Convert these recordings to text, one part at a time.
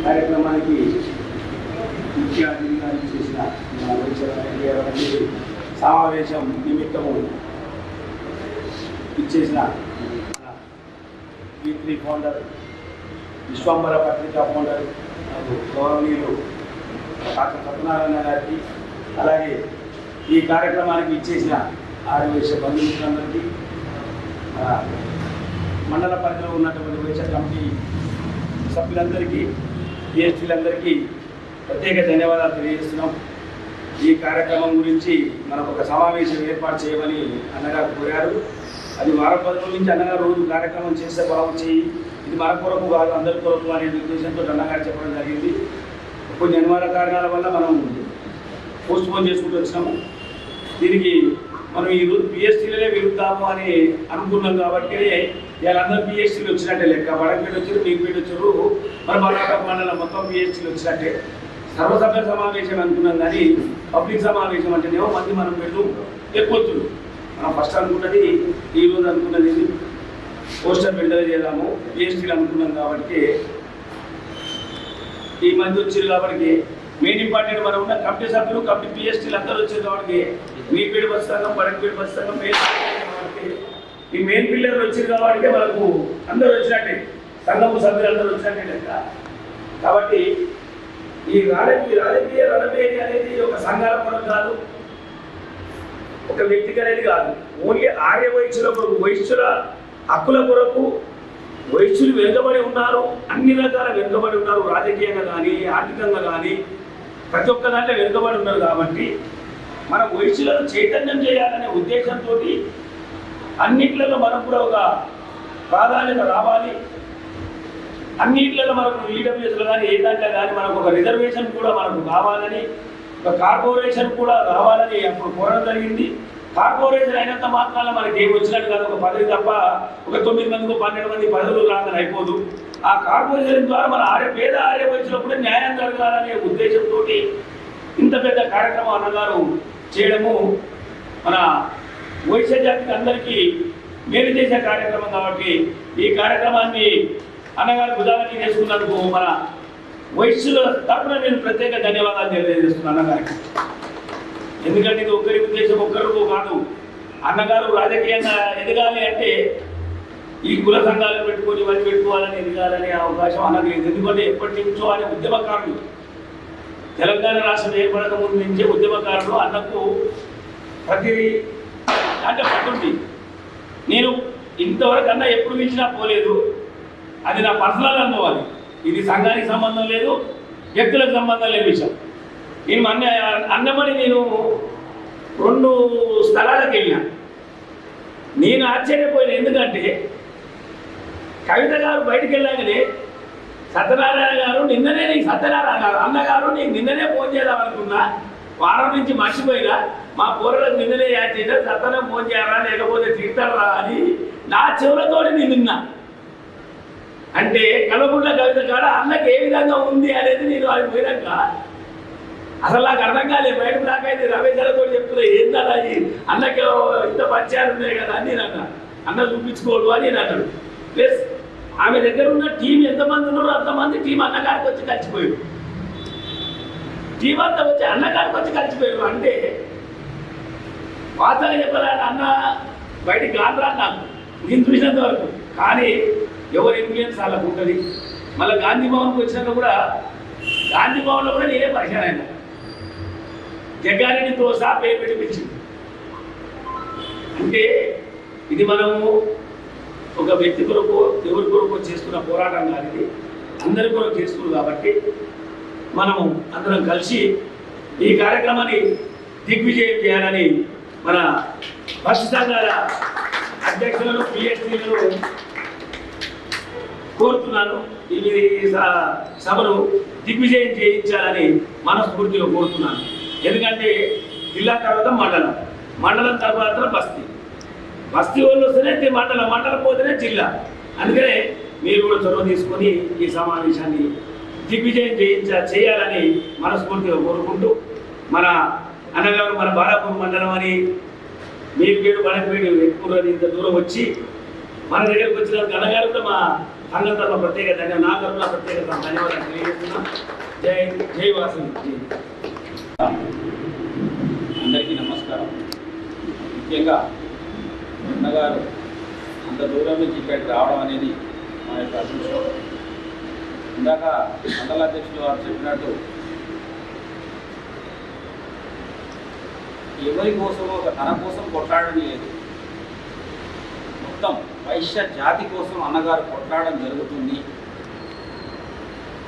కార్యక్రమానికి ముఖ్య అతిథిగా చేసిన సమావేశం నిమిత్తము ఇచ్చేసిన V3 ఫౌండర్ విశ్వంబర పత్రికా ఫౌండర్ గౌరవనీయులు డాక్టర్ సత్యనారాయణ గారికి, అలాగే ఈ కార్యక్రమానికి ఇచ్చేసిన ఆర్యవైశ్య బంధుమిత్రులందరికీ, మండల పరిధిలో ఉన్నటువంటి వైశ్య కమిటీ సభ్యులందరికీ, పిహెచ్డీలందరికీ ప్రత్యేక ధన్యవాదాలు తెలియజేస్తున్నాం. ఈ కార్యక్రమం గురించి మనకు ఒక సమావేశం ఏర్పాటు చేయమని అన్నగారు కోరారు. అది వారం 10 రోజుల నుంచి అన్నగారు రోజు కార్యక్రమం చేస్తే బాగుంచి ఇది మన కొరకు కాదు అందరి కొరకు అనే ఉద్దేశంతో అన్నగారు చెప్పడం జరిగింది. కొన్ని అనివార్య కారణాల వల్ల మనం పోస్ట్పోన్ చేసుకుంటూ వచ్చినాము. దీనికి మనం ఈరోజు పిహెచ్డీలనే వెళ్తాము అని అనుకున్నాం కాబట్టి వీళ్ళందరూ పిహెచ్డీలు వచ్చినట్టే లెక్క. వడపేట వచ్చారు, మీపేట వచ్చారు, మన బాలాపూర్ మండలం మొత్తం పిహెచ్డీలు వచ్చినట్టే. సర్వసభ్య సమావేశం అనుకున్నాం కానీ పబ్లిక్ సమావేశం అంటేనేమో మంది మనం వెళ్ళు ఎక్కువచ్చుడు. మనం ఫస్ట్ అనుకున్నది ఈరోజు అనుకున్నది పోస్టర్ విడుదల చేద్దాము, పిహెచ్డీలు అనుకున్నాం కాబట్టి ఈ మంది వచ్చారు కాబట్టి మెయిన్ ఇంపార్టెంట్ మనం ఉన్న కమిటీ సభ్యులు కమిటీ పిహెచ్డీలు అందరూ వచ్చారు కాబట్టి మీపేట బస్ సంఘం, బడకపేట బస్ సంఘం మెయిన్ కాబట్టి ఈ మెయిన్ పిల్లర్లు వచ్చారు కాబట్టి మనకు అందరూ వచ్చినట్టే, సంఘము సభ్యులు అందరూ వచ్చినట్టే లెక్క. కాబట్టి ఈ రాజకీయ రణభేది అనేది ఒక సంఘాల కొరకు కాదు, ఒక వ్యక్తికి అనేది కాదు. ఓన్లీ ఆర్య వైశ్యుల కొరకు, వైశ్యుల హక్కుల కొరకు. వైశ్యులు వెనుకబడి ఉన్నారు, అన్ని రకాల వెనుకబడి ఉన్నారు, రాజకీయంగా కానీ ఆర్థికంగా కానీ ప్రతి ఒక్క దాంట్లో వెనుకబడి ఉన్నారు. కాబట్టి మన వైశ్యులను చైతన్యం చేయాలనే ఉద్దేశంతో అన్నిట్లలో మనకు కూడా ఒక ప్రాధాన్యత రావాలి. అన్నిట్లలో మనకు ఈడబ్ల్యూఎస్లో కానీ ఏ దాంట్లో కానీ మనకు ఒక రిజర్వేషన్ కూడా మనకు కావాలని, ఒక కార్పొరేషన్ కూడా రావాలని అప్పుడు కోరడం జరిగింది. కార్పొరేషన్ అయినంత మాత్రాన మనకి ఏమి వచ్చినట్టు కాదు, ఒక పదవి తప్ప ఒక 9 మందికి 12 మంది పదవులు రాదని అయిపోదు. ఆ కార్పొరేషన్ ద్వారా మన పేద ఆర్య వయసులో కూడా న్యాయం జరగాలనే ఉద్దేశంతో ఇంత పెద్ద కార్యక్రమం అన్నగారు చేయడము మన వైశ్య జాతికి అందరికీ మేలు చేసే కార్యక్రమం. కాబట్టి ఈ కార్యక్రమాన్ని అన్నగారు ఉదాహరణ చేసుకున్నందుకు మన వైశ్యుల తరఫున నేను ప్రత్యేక ధన్యవాదాలు తెలియజేస్తున్నాను అన్నగారికి. ఎందుకంటే ఇది ఒకరి ఉద్దేశం ఒక్కరికో కాదు. అన్నగారు రాజకీయంగా ఎదగాలి అంటే ఈ కుల సంఘాలను పెట్టుకొని ఇవన్నీ పెట్టుకోవాలని ఎదగాలనే అవకాశం అన్నది లేదు. ఎందుకంటే ఎప్పటి నుంచో ఆయన ఉద్యమకారులు, తెలంగాణ రాష్ట్రం ఏర్పడక ముందు నుంచే ఉద్యమకారులు. అన్నకు ప్రతి అంటే పట్టుంది. నేను ఇంతవరకు అన్న ఎప్పుడు పిలిచినా పోలేదు, అది నా పర్సనల్ అనుకోవాలి. ఇది సంఘానికి సంబంధం లేదు, వ్యక్తులకు సంబంధం లేని విషయం. నేను అన్నమని నేను 2 స్థలాలకు వెళ్ళినా. నేను ఆశ్చర్యపోయిన, ఎందుకంటే కవిత గారు బయటికి వెళ్ళగానే సత్యనారాయణ గారు నిన్ననే నీకు సత్యనారాయణ గారు అన్నగారు నీకు నిన్ననే ఫోన్ చేద్దామనుకున్నా, వారం నుంచి మర్చిపోయినా, మా పూర్వలకు నిన్ననే యాడ్ చేసా, సత్యనే ఫోన్ చేయాలా లేకపోతే తిడతారా అని నా చెవులతోటి నేను విన్నా. అంటే కలవకుండా కవిత కాడ అన్నకి ఏ విధంగా ఉంది అనేది నేను అది పోయినాక అసలు నాకు అర్థం కాలేదు. బయటకు నాకైతే రమేశ్వరతో చెప్తున్నా, ఏందన్నా అన్నకి ఇంత పరిచయాలు ఉన్నాయి కదా అని నేను అన్నా. అన్న చూపించుకోడు అని నేను అన్నాడు. ప్లస్ ఆమె దగ్గర ఉన్న టీం ఎంతమంది ఉన్నారో అంతమంది టీం అన్నగారికి వచ్చి కలిసిపోయారు. టీం అంతా వచ్చి అన్నగారికి వచ్చి కలిసిపోయారు. అంటే వాస్తవంగా చెప్పాలంటే అన్న బయటికి గాంధ్రా నాకు నేను చూసినంత వరకు. కానీ ఎవరి ఇన్ఫ్లుయెన్స్ వాళ్ళకు ఉంటుంది. మళ్ళీ గాంధీ భవన్కి వచ్చినాక కూడా గాంధీ భవన్లో కూడా నేనే పరిచయం అయినా. జగ్గారెడ్డితో సహా పేరు పెట్టి పిలిచింది. అంటే ఇది మనము ఒక వ్యక్తి కొరకు ఎవరి కొరకు చేస్తున్న పోరాటం కాదు, ఇది అందరి కొరకు చేస్తున్నారు. కాబట్టి మనము అందరం కలిసి ఈ కార్యక్రమాన్ని దిగ్విజయం చేయాలని మన బస్ సంఘాల అధ్యక్షులను పిహెచ్డీలను కోరుతున్నాను. ఈ సభను దిగ్విజయం చేయించాలని మనస్ఫూర్తిగా కోరుతున్నాను. ఎందుకంటే జిల్లా తర్వాత మండలం, మండలం తర్వాత బస్తీ, బస్తీ వాళ్ళు వస్తేనే మండలం, మండలం పోతేనే జిల్లా. అందుకనే మీరు కూడా చొరవ తీసుకొని ఈ సమావేశాన్ని దిగ్విజయం చేయాలని మనస్ఫూర్తిగా కోరుకుంటూ, మన అన్నగారు మన బాలాపూర్ మండలం అని మీరుపేడు బడకపేడు ఎక్కువ ఇంత దూరం వచ్చి మన దగ్గరకు వచ్చిన అన్నగారు కూడా మా సంఘం తరఫున ప్రత్యేక నా తరఫున ప్రత్యేక ధన్యవాదాలు తెలియజేస్తున్నాం. జై వాసవి. అందరికీ నమస్కారం. ముఖ్యంగా అన్నగారు అంత దూరం నుంచి ఇక్కడికి రావడం అనేది మా యొక్క అదృష్టం. ఇందాక మండల అధ్యక్షులు వారు చెప్పినట్టు ఎవరి కోసమో తన కోసం కొట్లాడడం లేదు, మొత్తం వైశ్య జాతి కోసం అన్నగారు కొట్లాడడం జరుగుతుంది.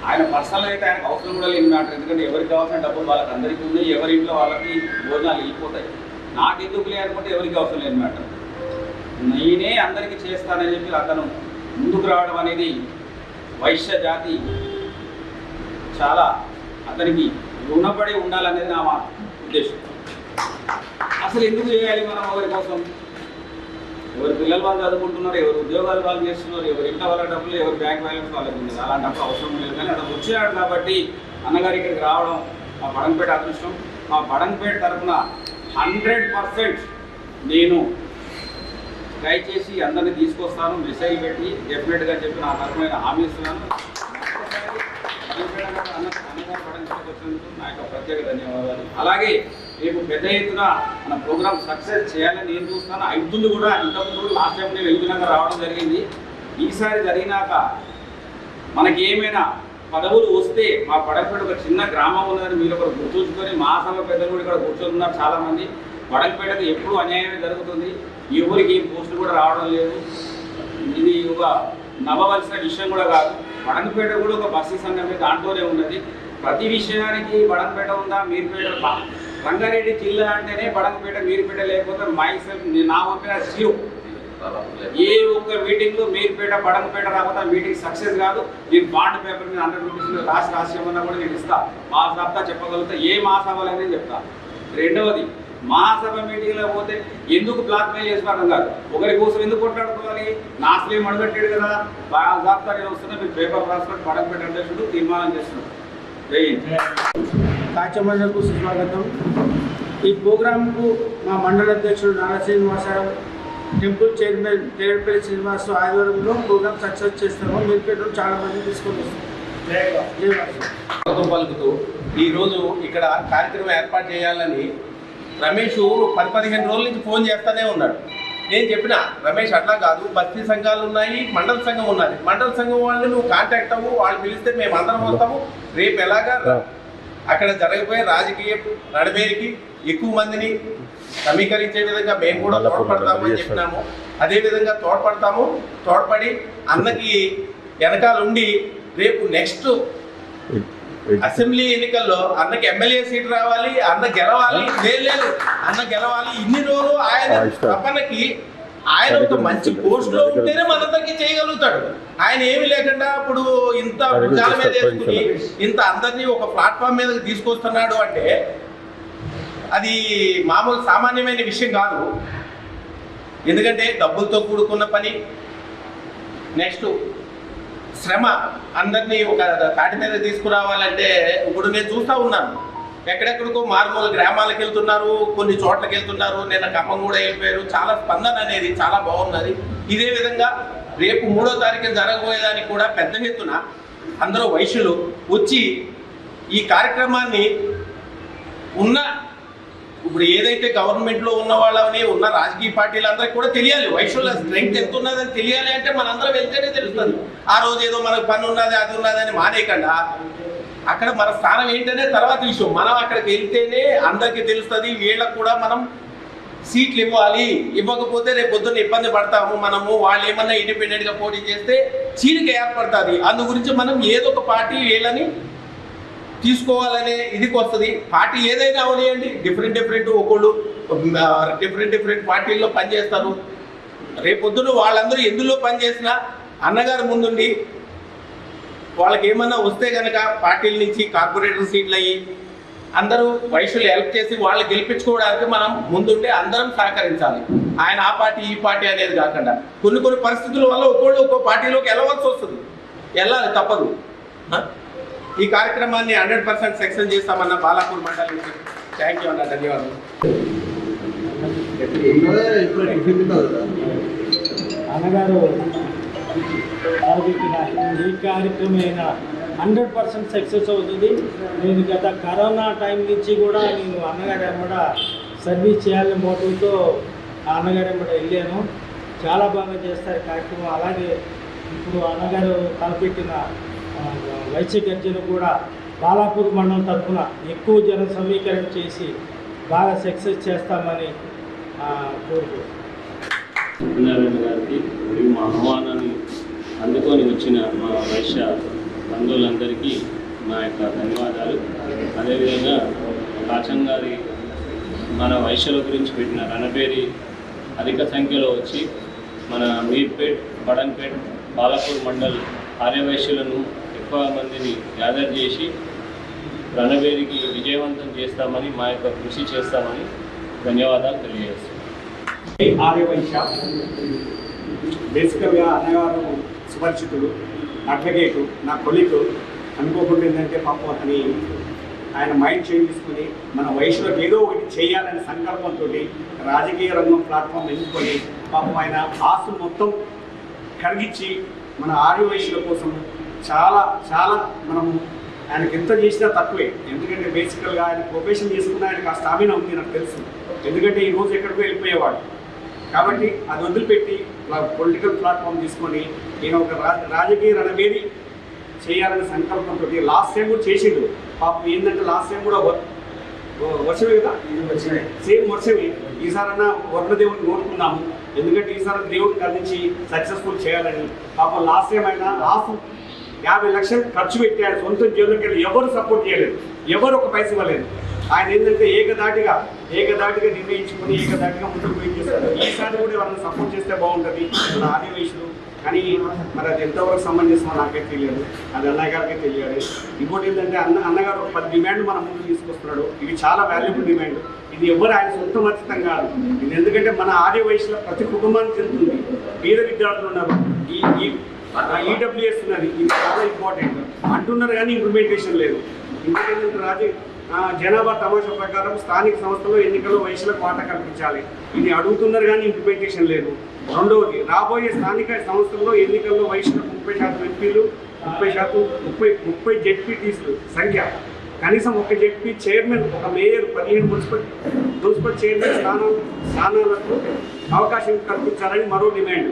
ఆయన పర్సనల్ అయితే ఆయనకు అవసరం కూడా లేని మ్యాటర్, ఎందుకంటే ఎవరికి కావాల్సిన డబ్బులు వాళ్ళకి అందరికీ ఉన్నాయి, ఎవరి ఇంట్లో వాళ్ళకి భోజనాలు వెళ్ళిపోతాయి. నాకెందుకు లేనుకుంటే ఎవరికి అవసరం లేని మ్యాటర్. నేనే అందరికీ చేస్తానని చెప్పి అతను ముందుకు రావడం అనేది వైశ్య జాతి చాలా అతనికి రుణపడి ఉండాలనేది నా ఉద్దేశం. అసలు ఎందుకు చేయాలి మనం ఎవరి కోసం? ఎవరి పిల్లలు వాళ్ళు చదువుకుంటున్నారు, ఎవరు ఉద్యోగాలు వాళ్ళు చేస్తున్నారు, ఎవరి ఇంట్లో వాళ్ళ డబ్బులు, ఎవరి బ్యాంక్ బ్యాలెన్స్ వాళ్ళకి ఉంది. అలాంటప్పుడు అవసరం లేదు. కానీ అతను వచ్చాడు కాబట్టి అన్నగారి ఇక్కడికి రావడం మా బడంగపేట అదృష్టం. మా బడంగపేట తరఫున 100% నేను ట్రై చేసి అందరినీ తీసుకొస్తాను, మెసేజ్ పెట్టి డెఫినెట్గా చెప్పి నా తరఫున హామీ ఇస్తున్నాను. అన్నగారు బడంగపేటకు వచ్చినందుకు నా యొక్క ప్రత్యేక ధన్యవాదాలు. అలాగే రేపు పెద్ద ఎత్తున మన ప్రోగ్రామ్ సక్సెస్ చేయాలని నేను చూస్తాను. ఐదులు కూడా ఇంతకుముందు లాస్ట్ టైం నేను వెళ్తున్నాక రావడం జరిగింది. ఈసారి జరిగినాక మనకి ఏమైనా పదవులు వస్తే మా బడంగపేట ఒక చిన్న గ్రామం ఉన్నదని మీరు ఒకరు గుర్తుంచుకొని మా సభ పెద్దలు కూడా ఇక్కడ కూర్చొస్తున్నారు చాలామంది. బడంగపేటకు ఎప్పుడూ అన్యాయమే జరుగుతుంది, ఎవరికి ఏం పోస్టులు కూడా రావడం లేదు. ఇది ఒక నవ్వవలసిన విషయం కూడా కాదు. బడంగపేట కూడా ఒక బస్సు సంఘమే దాంట్లోనే ఉన్నది. ప్రతి విషయానికి బడంగపేట ఉందా, మీరుపేట, రంగారెడ్డి జిల్లా అంటేనే బడంగపేట, మీరుపేట లేకపోతే మైసెల్ఫ్ నా వంపిన జీరో. ఏ ఒక్క మీటింగ్లో మీరుపేట బడంగపేట రాకపోతే మీటింగ్ సక్సెస్ కాదు. నేను బాండ్ పేపర్ మీద 100 రూపీస్ రాసి ఏమన్నా కూడా నేను ఇస్తా. మా సభ చెప్పగలుగుతా, ఏ మహాసభలైనా చెప్తా. రెండవది, మహాసభ మీటింగ్లో పోతే ఎందుకు బ్లాక్ మెయిల్ చేసి అర్థం కాదు. ఒకరి కోసం ఎందుకు కొట్లాడుకోవాలి? నా అసలు ఏం అడగట్టాడు కదా, బాగా జాబితా నేను వస్తున్నా, మీరు పేపర్ రాసుకొని బడంగపేట అధ్యక్షుడు తీర్మానం చేస్తున్నాడు. కాచమండలకు సుస్వాగతం. ఈ ప్రోగ్రాంకు మా మండల అధ్యక్షుడు నారా శ్రీనివాసరావు, టెంపుల్ చైర్మన్ తేరపల్లి శ్రీనివాస్ ఆధ్వర్యంలో ప్రోగ్రాం సక్సెస్ చేస్తాము. మీరుపేటలో చాలా మంది తీసుకొని వస్తాం. పలుకుతూ ఈరోజు ఇక్కడ కార్యక్రమం ఏర్పాటు చేయాలని రమేష్ 10-15 రోజుల నుంచి ఫోన్ చేస్తూనే ఉన్నాడు. నేను చెప్పిన, రమేష్ అట్లా కాదు, బస్తీ సంఘాలు ఉన్నాయి, మండల సంఘం ఉన్నది, మండల సంఘం వాళ్ళని నువ్వు కాంటాక్ట్ అవ్వు, వాళ్ళు పిలిస్తే మేము అందరం వస్తాము. రేపు ఎలాగా అక్కడ జరగబోయే రాజకీయ నడవేరికి ఎక్కువ మందిని సమీకరించే విధంగా మేము కూడా తోడ్పడతామని చెప్పినాము. అదేవిధంగా తోడ్పడి అన్నకి వెనకాలండి రేపు నెక్స్ట్ అసెంబ్లీ ఎన్నికల్లో అన్నకి ఎమ్మెల్యే సీట్ రావాలి, అన్న గెలవాలి. లేదు అన్న గెలవాలి. ఇన్ని రోజులు ఆయన తపనకి ఆయన ఒక మంచి పోస్ట్ లో ఉంటేనే మనందరికీ చేయగలుగుతాడు. ఆయన ఏమి లేకుండా ఇప్పుడు ఇంత భుజాల మీద వేసుకుని ఇంత అందరినీ ఒక ప్లాట్ఫామ్ మీద తీసుకొస్తున్నాడు అంటే అది మామూలు సామాన్యమైన విషయం కాదు. ఎందుకంటే డబ్బులతో కూడుకున్న పని, నెక్స్ట్ శ్రమ, అందరినీ ఒక తాటి మీద తీసుకురావాలంటే ఇప్పుడు నేను చూస్తూ ఉన్నాను. ఎక్కడెక్కడికో మారుమూల గ్రామాలకు వెళ్తున్నారు, కొన్ని చోట్లకి వెళ్తున్నారు. నిన్న ఖమ్మం కూడా వెళ్ళిపోయారు. చాలా స్పందన అనేది చాలా బాగున్నది. ఇదే విధంగా రేపు 3వ తారీఖున జరగబోయేదానికి కూడా పెద్ద ఎత్తున అందరూ వైశ్యులు వచ్చి ఈ కార్యక్రమాన్ని ఇప్పుడు ఏదైతే గవర్నమెంట్లో ఉన్న వాళ్ళని ఉన్న రాజకీయ పార్టీలందరికీ కూడా తెలియాలి. వైశ్యుల స్ట్రెంగ్త్ ఎంత ఉన్నదని తెలియాలి అంటే మనందరం వెళ్తేనే తెలుస్తుంది. ఆ రోజు ఏదో మనకు పని ఉన్నది అది ఉన్నదని మానేయకుండా అక్కడ మన స్థానం ఏంటనే తర్వాత విషయం. మనం అక్కడికి వెళ్తేనే అందరికీ తెలుస్తుంది. వీళ్ళకు కూడా మనం సీట్లు ఇవ్వాలి, ఇవ్వకపోతే రేపు పొద్దున్న ఇబ్బంది పడతాము మనము. వాళ్ళు ఏమన్నా ఇండిపెండెంట్గా పోటీ చేస్తే చీలిక ఏర్పడుతుంది. అందు గురించి మనం ఏదో ఒక పార్టీ వీళ్ళని తీసుకోవాలనే ఇదికి వస్తుంది. పార్టీ ఏదైనా అవనియండి, డిఫరెంట్ ఒకళ్ళు డిఫరెంట్ పార్టీల్లో పనిచేస్తారు. రేపొద్దున వాళ్ళందరూ ఎందులో పనిచేసినా అన్నగారు ముందుండి వాళ్ళకి ఏమన్నా వస్తే కనుక పార్టీల నుంచి కార్పొరేటర్ సీట్లు అయ్యి అందరూ వైశ్యులు హెల్ప్ చేసి వాళ్ళు గెలిపించుకోవడానికి మనం ముందుంటే అందరం సహకరించాలి. ఆయన ఆ పార్టీ ఈ పార్టీ అనేది కాకుండా కొన్ని పరిస్థితుల వల్ల ఒక్కో పార్టీలోకి వెళ్ళవలసి వస్తుంది. వెళ్ళాలి, తప్పదు. ఈ కార్యక్రమాన్ని 100% సక్సెస్ చేస్తామన్న బాలాపూర్ మండలి నుంచి థ్యాంక్ యూ అన్న, ధన్యవాదాలు. అన్నగారు తలపెట్టిన ఈ కార్యక్రమం 100% సక్సెస్ అవుతుంది. నేను గత కరోనా టైం నుంచి కూడా నేను అన్నగారి వెంబడ సర్వీస్ చేయాలని మోటివ్తో అన్నగారి వెంబడ వెళ్ళాను. చాలా బాగా చేస్తారు కార్యక్రమం. అలాగే ఇప్పుడు అన్నగారు తలపెట్టిన వైశ్య గర్జన కూడా బాలాపూర్ మండలం తరఫున ఎక్కువ జన సమీకరణ చేసి బాగా సక్సెస్ చేస్తామని కోరుకుంటున్నాను. సత్యనారాయణ గారికి మరియు మా ఆహ్వానాన్ని అందుకొని వచ్చిన మా వైశ్య బంధువులందరికీ మా యొక్క ధన్యవాదాలు. అదేవిధంగా కాచన్ గారి మన వైశ్యుల గురించి పెట్టిన రణపేరి అధిక సంఖ్యలో వచ్చి మన మీర్పేట్, బడన్పేట్, బాలాపూర్ మండల్ ఆర్యవైశ్యులను ఎక్కువ మందిని గ్యాదర్ చేసి రణపేరికి విజయవంతం చేస్తామని మా యొక్క కృషి చేస్తామని ధన్యవాదాలు తెలియజేస్తాం. ఆర్యవైశ్య బేసికల్గా అన్నగారు సుపరిచితులు, అడ్వకేటు, నా కొలీకు. అనుకోకుండా ఏంటంటే పాపం అతని ఆయన మైండ్ చేంజ్ చేసుకుని మన వయసులోకి ఏదో ఒకటి చేయాలనే సంకల్పంతో రాజకీయ రంగం ప్లాట్ఫామ్ ఎంచుకొని పాపం ఆయన ఆస్తులు మొత్తం కరిగించి మన ఆర్యవైశ్యుల కోసం చాలా చాలా మనము ఆయనకి ఎంత చేసినా తక్కువే. ఎందుకంటే బేసికల్గా ఆయన ప్రొఫెషన్ చేసుకున్న ఆయనకు ఆ స్టామినా ఉంది నాకు తెలుసు. ఎందుకంటే ఈరోజు ఎక్కడికో వెళ్ళిపోయేవాడు. కాబట్టి అది వదిలిపెట్టి పొలిటికల్ ప్లాట్ఫామ్ తీసుకొని నేను ఒక రాజకీయ రణవేది చేయాలనే సంకల్పంతో లాస్ట్ టైం కూడా చేసిండు. పాపం ఏంటంటే లాస్ట్ టైం కూడా వర్షమే కదా, సేమ్ వర్షమే. ఈసారన్నా వర్ణదేవుని కోరుకున్నాము. ఎందుకంటే ఈసారి దేవుడిని అందించి సక్సెస్ఫుల్ చేయాలని. పాపం లాస్ట్ టైం అయినా 50 లక్షలు ఖర్చు పెట్టాడు సొంత జైలుకి వెళ్ళి. ఎవరు సపోర్ట్ చేయలేదు, ఎవరు ఒక పైస ఇవ్వలేదు. ఆయన ఏంటంటే ఏకదాటిగా నిర్ణయించుకొని ఏకదాటిగా ముందుకు పోయి చేస్తారు. ఈసారి కూడా ఎవరైనా సపోర్ట్ చేస్తే బాగుంటుంది మన ఆదివేశులు. కానీ మరి అది ఎంతవరకు సమంజసమో నాకే తెలియదు, అది అన్నయ్య గారికే తెలియాలి. ఇంకోటి ఏంటంటే అన్నగారు 10 డిమాండ్ మన ముందు తీసుకొస్తున్నాడు. ఇది చాలా వాల్యుబుల్ డిమాండ్. ఇది ఎవరు ఆయన సొంత మర్చితం కాదు. ఇది ఎందుకంటే మన ఆదివేశుల ప్రతి కుటుంబానికి చెందుతుంది. పేద విద్యార్థులు ఉన్నారు, ఈడబ్ల్యూఎస్ ఉన్నది, ఇది చాలా ఇంపార్టెంట్ అంటున్నారు కానీ ఇంప్లిమెంటేషన్ లేదు. ఇంకోటి జనాభా తమాషా ప్రకారం స్థానిక సంస్థల్లో ఎన్నికల్లో వైశ్యులకు వాటా కల్పించాలి. ఇది అడుగుతున్నారు కానీ ఇంప్లిమెంటేషన్ లేదు. రెండవది, రాబోయే స్థానిక సంస్థల్లో ఎన్నికల్లో వైశ్యులకు 30% ఎంపీలు, 30 జెడ్పీటీసీలు సంఖ్య, కనీసం ఒక జెడ్పీ చైర్మన్, ఒక మేయర్, 15 మున్సిపల్ చైర్మన్ స్థానాలకు అవకాశం కల్పించాలని మరో డిమాండ్.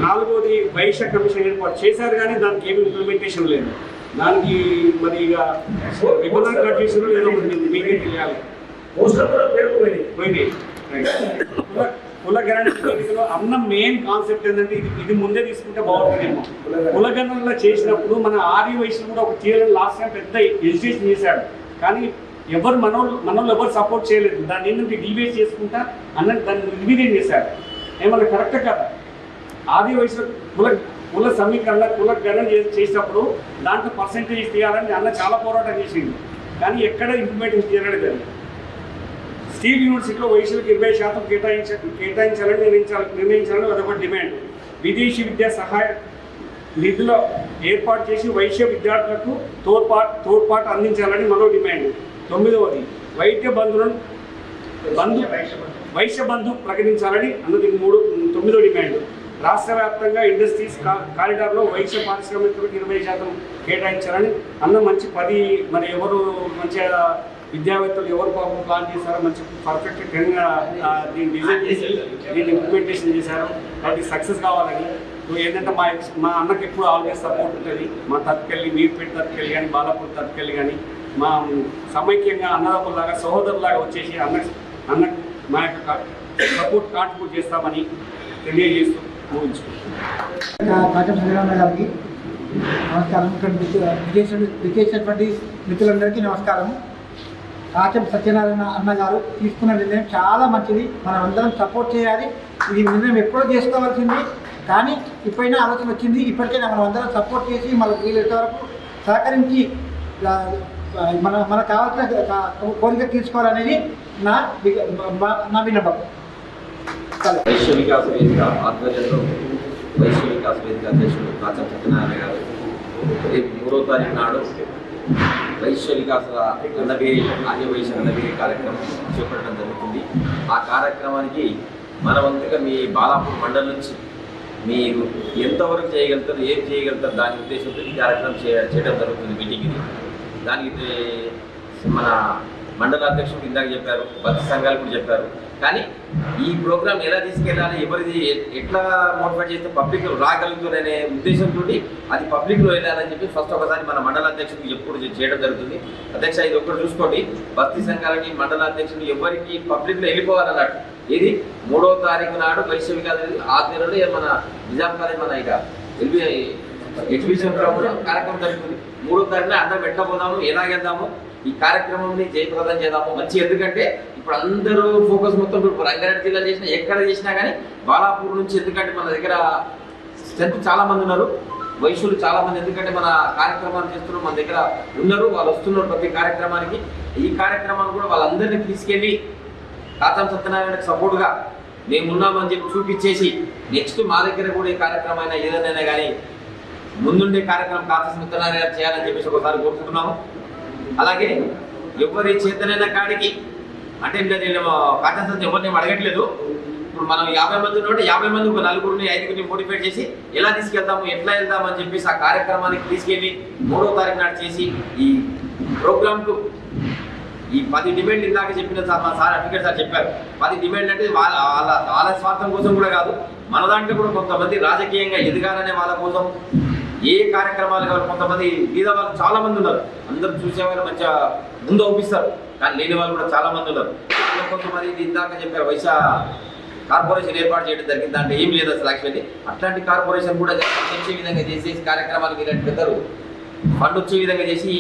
నాలుగోది, వైశ్య కమిషన్ ఏర్పాటు చేశారు కానీ దానికి ఏమి ఇంప్లిమెంటేషన్ లేదు. దానికి మరి ఇక విభజన కట్ చేసిన ఏదో మీకే తెలియాలి. పోయింది కులగణన వేదికలో అన్న మెయిన్ కాన్సెప్ట్ ఏంటంటే ఇది ముందే తీసుకుంటే బాగుంటుందేమో. కులగణనలో చేసినప్పుడు మన ఆర్యవైశ్యులు కూడా ఒక తీయాలని లాస్ట్ టైం పెద్ద ఎడ్యుకేషన్ చేశాడు. కానీ మనోళ్ళు ఎవరు సపోర్ట్ చేయలేదు. దాన్ని ఏంటంటే డిబేట్ చేసుకుంటా దాన్ని రివిజన్ చేశారు. ఏమన్నా కరెక్ట్ కదా? ఆదివైశ్యుల కుల సమీకరణ కులగణన చేసినప్పుడు దాంట్లో పర్సెంటేజ్ తీయాలని అన్న చాలా పోరాటం చేసింది. కానీ ఎక్కడ ఇంప్లిమెంటేషన్ జరగలేదు. స్టీల్ యూనివర్సిటీలో వైశ్యులకు 20% కేటాయించాలని నిర్ణయించాలని అదొక డిమాండ్. విదేశీ విద్యా సహాయ నిధుల ఏర్పాటు చేసి వైశ్య విద్యార్థులకు తోడ్పాటు అందించాలని మరో డిమాండ్. 9వది, వైశ్య బంధు ప్రకటించాలని అన్నది 9వ డిమాండ్. రాష్ట్ర వ్యాప్తంగా ఇండస్ట్రీస్ కారిడార్లో వైశ్య పారిశ్రామికులకు 20% కేటాయించాలని అన్న మంచి 10 మరి ఎవరు మంచిగా విద్యావేత్తలు ఎవరు పాపం ప్లాన్ చేశారో మంచి పర్ఫెక్ట్ ట్రెండ్గా దీన్ని డిజైన్ చేసి దీన్ని ఇంప్లిమెంటేషన్ చేశారు. అది సక్సెస్ కావాలని ఏంటంటే మా అన్నకి ఎప్పుడు ఆల్వేస్ సపోర్ట్ ఉంటుంది. మా తరపుకెళ్ళి మీర్పేట తరపుకెళ్ళి కానీ బాలాపూర్ తరపుకెళ్ళి కానీ మా సమైక్యంగా అన్నదమ్ములాగా సహోదరులాగా వచ్చేసి అన్నకు మా యొక్క సపోర్ట్ కాంట్రిబ్యూట్ చేస్తామని తెలియజేస్తూ కాచం సత్యనారాయణ గారికి నమస్కారం. ఇక్కడ విచ్చేసినటువంటి మిత్రులందరికీ నమస్కారం. కాచం సత్యనారాయణ అన్న గారు తీసుకున్న నిర్ణయం చాలా మంచిది. మనం అందరం సపోర్ట్ చేయాలి. ఇది నిర్ణయం ఎప్పుడో చేసుకోవాల్సింది, కానీ ఇప్పుడైనా ఆలోచన వచ్చింది. ఇప్పటికైనా మనం అందరం సపోర్ట్ చేసి మనకు వీలైనంత వరకు సహకరించి మనకు కావాల్సిన కోరిక తీర్చుకోవాలనేది నా విన్నపం. వైశ్య వికాస వేదిక ఆధ్వర్యంలో వైశ్య వికాస వేదిక అధ్యక్షుడు కాచం సత్యనారాయణ గారు రేపు 3వ తారీఖు నాడు వైశ్య వికాస రణబేరి ఆర్యవైశ్య రణబేరి కార్యక్రమం చేపట్టడం జరుగుతుంది. ఆ కార్యక్రమానికి మన వంతుగా మీ బాలాపూర్ మండలం నుంచి మీరు ఎంతవరకు చేయగలుగుతారు, ఏం చేయగలుగుతారు దాని ఉద్దేశంతో ఈ కార్యక్రమం చేయడం జరుగుతుంది. మీటింగ్ ఇది. దానికి మన మండల అధ్యక్షుడు ఇందాక చెప్పారు, భక్తి సంఘాలు కూడా చెప్పారు. కానీ ఈ ప్రోగ్రామ్ ఎలా తీసుకెళ్ళాలి, ఎవరిది ఎట్లా మోటివేట్ చేస్తే పబ్లిక్ రాగలుగుతారనే ఉద్దేశంతో అది పబ్లిక్లో వెళ్ళాలని చెప్పి ఫస్ట్ ఒకసారి మన మండల అధ్యక్షుడికి ఎప్పుడు చేయడం జరుగుతుంది. అధ్యక్ష ఇది ఒక్కటి చూసుకోండి, భక్తి సంఘాలకి మండల అధ్యక్షుడు ఎవరికి పబ్లిక్లో వెళ్ళిపోవాలన్నట్టు. ఇది 3వ తారీఖు నాడు వైశ్య వికాస్ ఆధ్వర్యంలో మన నిజాం కాలేజ్ మన ఇక ఎగ్జిబిషన్ కార్యక్రమం జరుగుతుంది. 3వ తారీఖున అందరం పెట్టబోదాము, ఎలాగెళ్దాము, ఈ కార్యక్రమాన్ని జయప్రదం చేద్దాము మంచి. ఎందుకంటే ఇప్పుడు అందరూ ఫోకస్ మొత్తం ఇప్పుడు రంగారెడ్డి జిల్లా చేసినా ఎక్కడ చేసినా కానీ బాలాపూర్ నుంచి, ఎందుకంటే మన దగ్గర స్ట్రెంత్ చాలా మంది ఉన్నారు, వైశ్యులు చాలా మంది, ఎందుకంటే మన కార్యక్రమాలు చేస్తున్నారు, మన దగ్గర ఉన్నారు, వాళ్ళు వస్తున్నారు ప్రతి కార్యక్రమానికి. ఈ కార్యక్రమాన్ని కూడా వాళ్ళందరినీ తీసుకెళ్ళి కాతం సత్యనారాయణకి సపోర్ట్గా మేము ఉన్నామని చెప్పి చూపించేసి నెక్స్ట్ మా దగ్గర కూడా ఈ కార్యక్రమం అయినా ఏదైనా కానీ ముందుండే కార్యక్రమం కాతం సత్యనారాయణ చేయాలని చెప్పేసి ఒకసారి కోరుకుంటున్నాము. అలాగే ఎవరి చేతనైన కాడికి అంటే నేను కాంటెస్ట్ ఎవరిని అడగట్లేదు. ఇప్పుడు మనం 50 మంది ఉంటే 50 మంది ఒక 4గురిని 5గురిని మోటివేట్ చేసి ఎలా తీసుకెళ్తాము, ఎట్లా వెళ్దామని చెప్పేసి ఆ కార్యక్రమానికి తీసుకెళ్ళి 3వ తారీఖు నాడు చేసి ఈ ప్రోగ్రామ్కు ఈ 10 డిమాండ్లు ఇందాక చెప్పిన మా సార్ అడ్వకేట్ సార్ చెప్పారు. 10 డిమాండ్లు అంటే వాళ్ళ స్వార్థం కోసం కూడా కాదు, మన దాంట్లో కూడా కొంతమంది రాజకీయంగా ఎదగాలనే వాళ్ళ కోసం ఏ కార్యక్రమాలు కావాలి. కొంతమంది బీద వాళ్ళు చాలా మంది ఉన్నారు, అందరూ చూసేవాళ్ళు మంచిగా ముందు ఒప్పిస్తారు, కానీ లేని వాళ్ళు కూడా చాలా మంది ఉన్నారు. కొంతమంది ఇందాక చెప్పారు వైశా కార్పొరేషన్ ఏర్పాటు చేయడం జరిగింది, దాంట్లో ఏం లేదు అసలు యాక్చువల్లీ. అట్లాంటి కార్పొరేషన్ కూడా చేసే విధంగా చేసేసి కార్యక్రమాలు మీరు పెద్దలు ఫండ్ వచ్చే విధంగా చేసి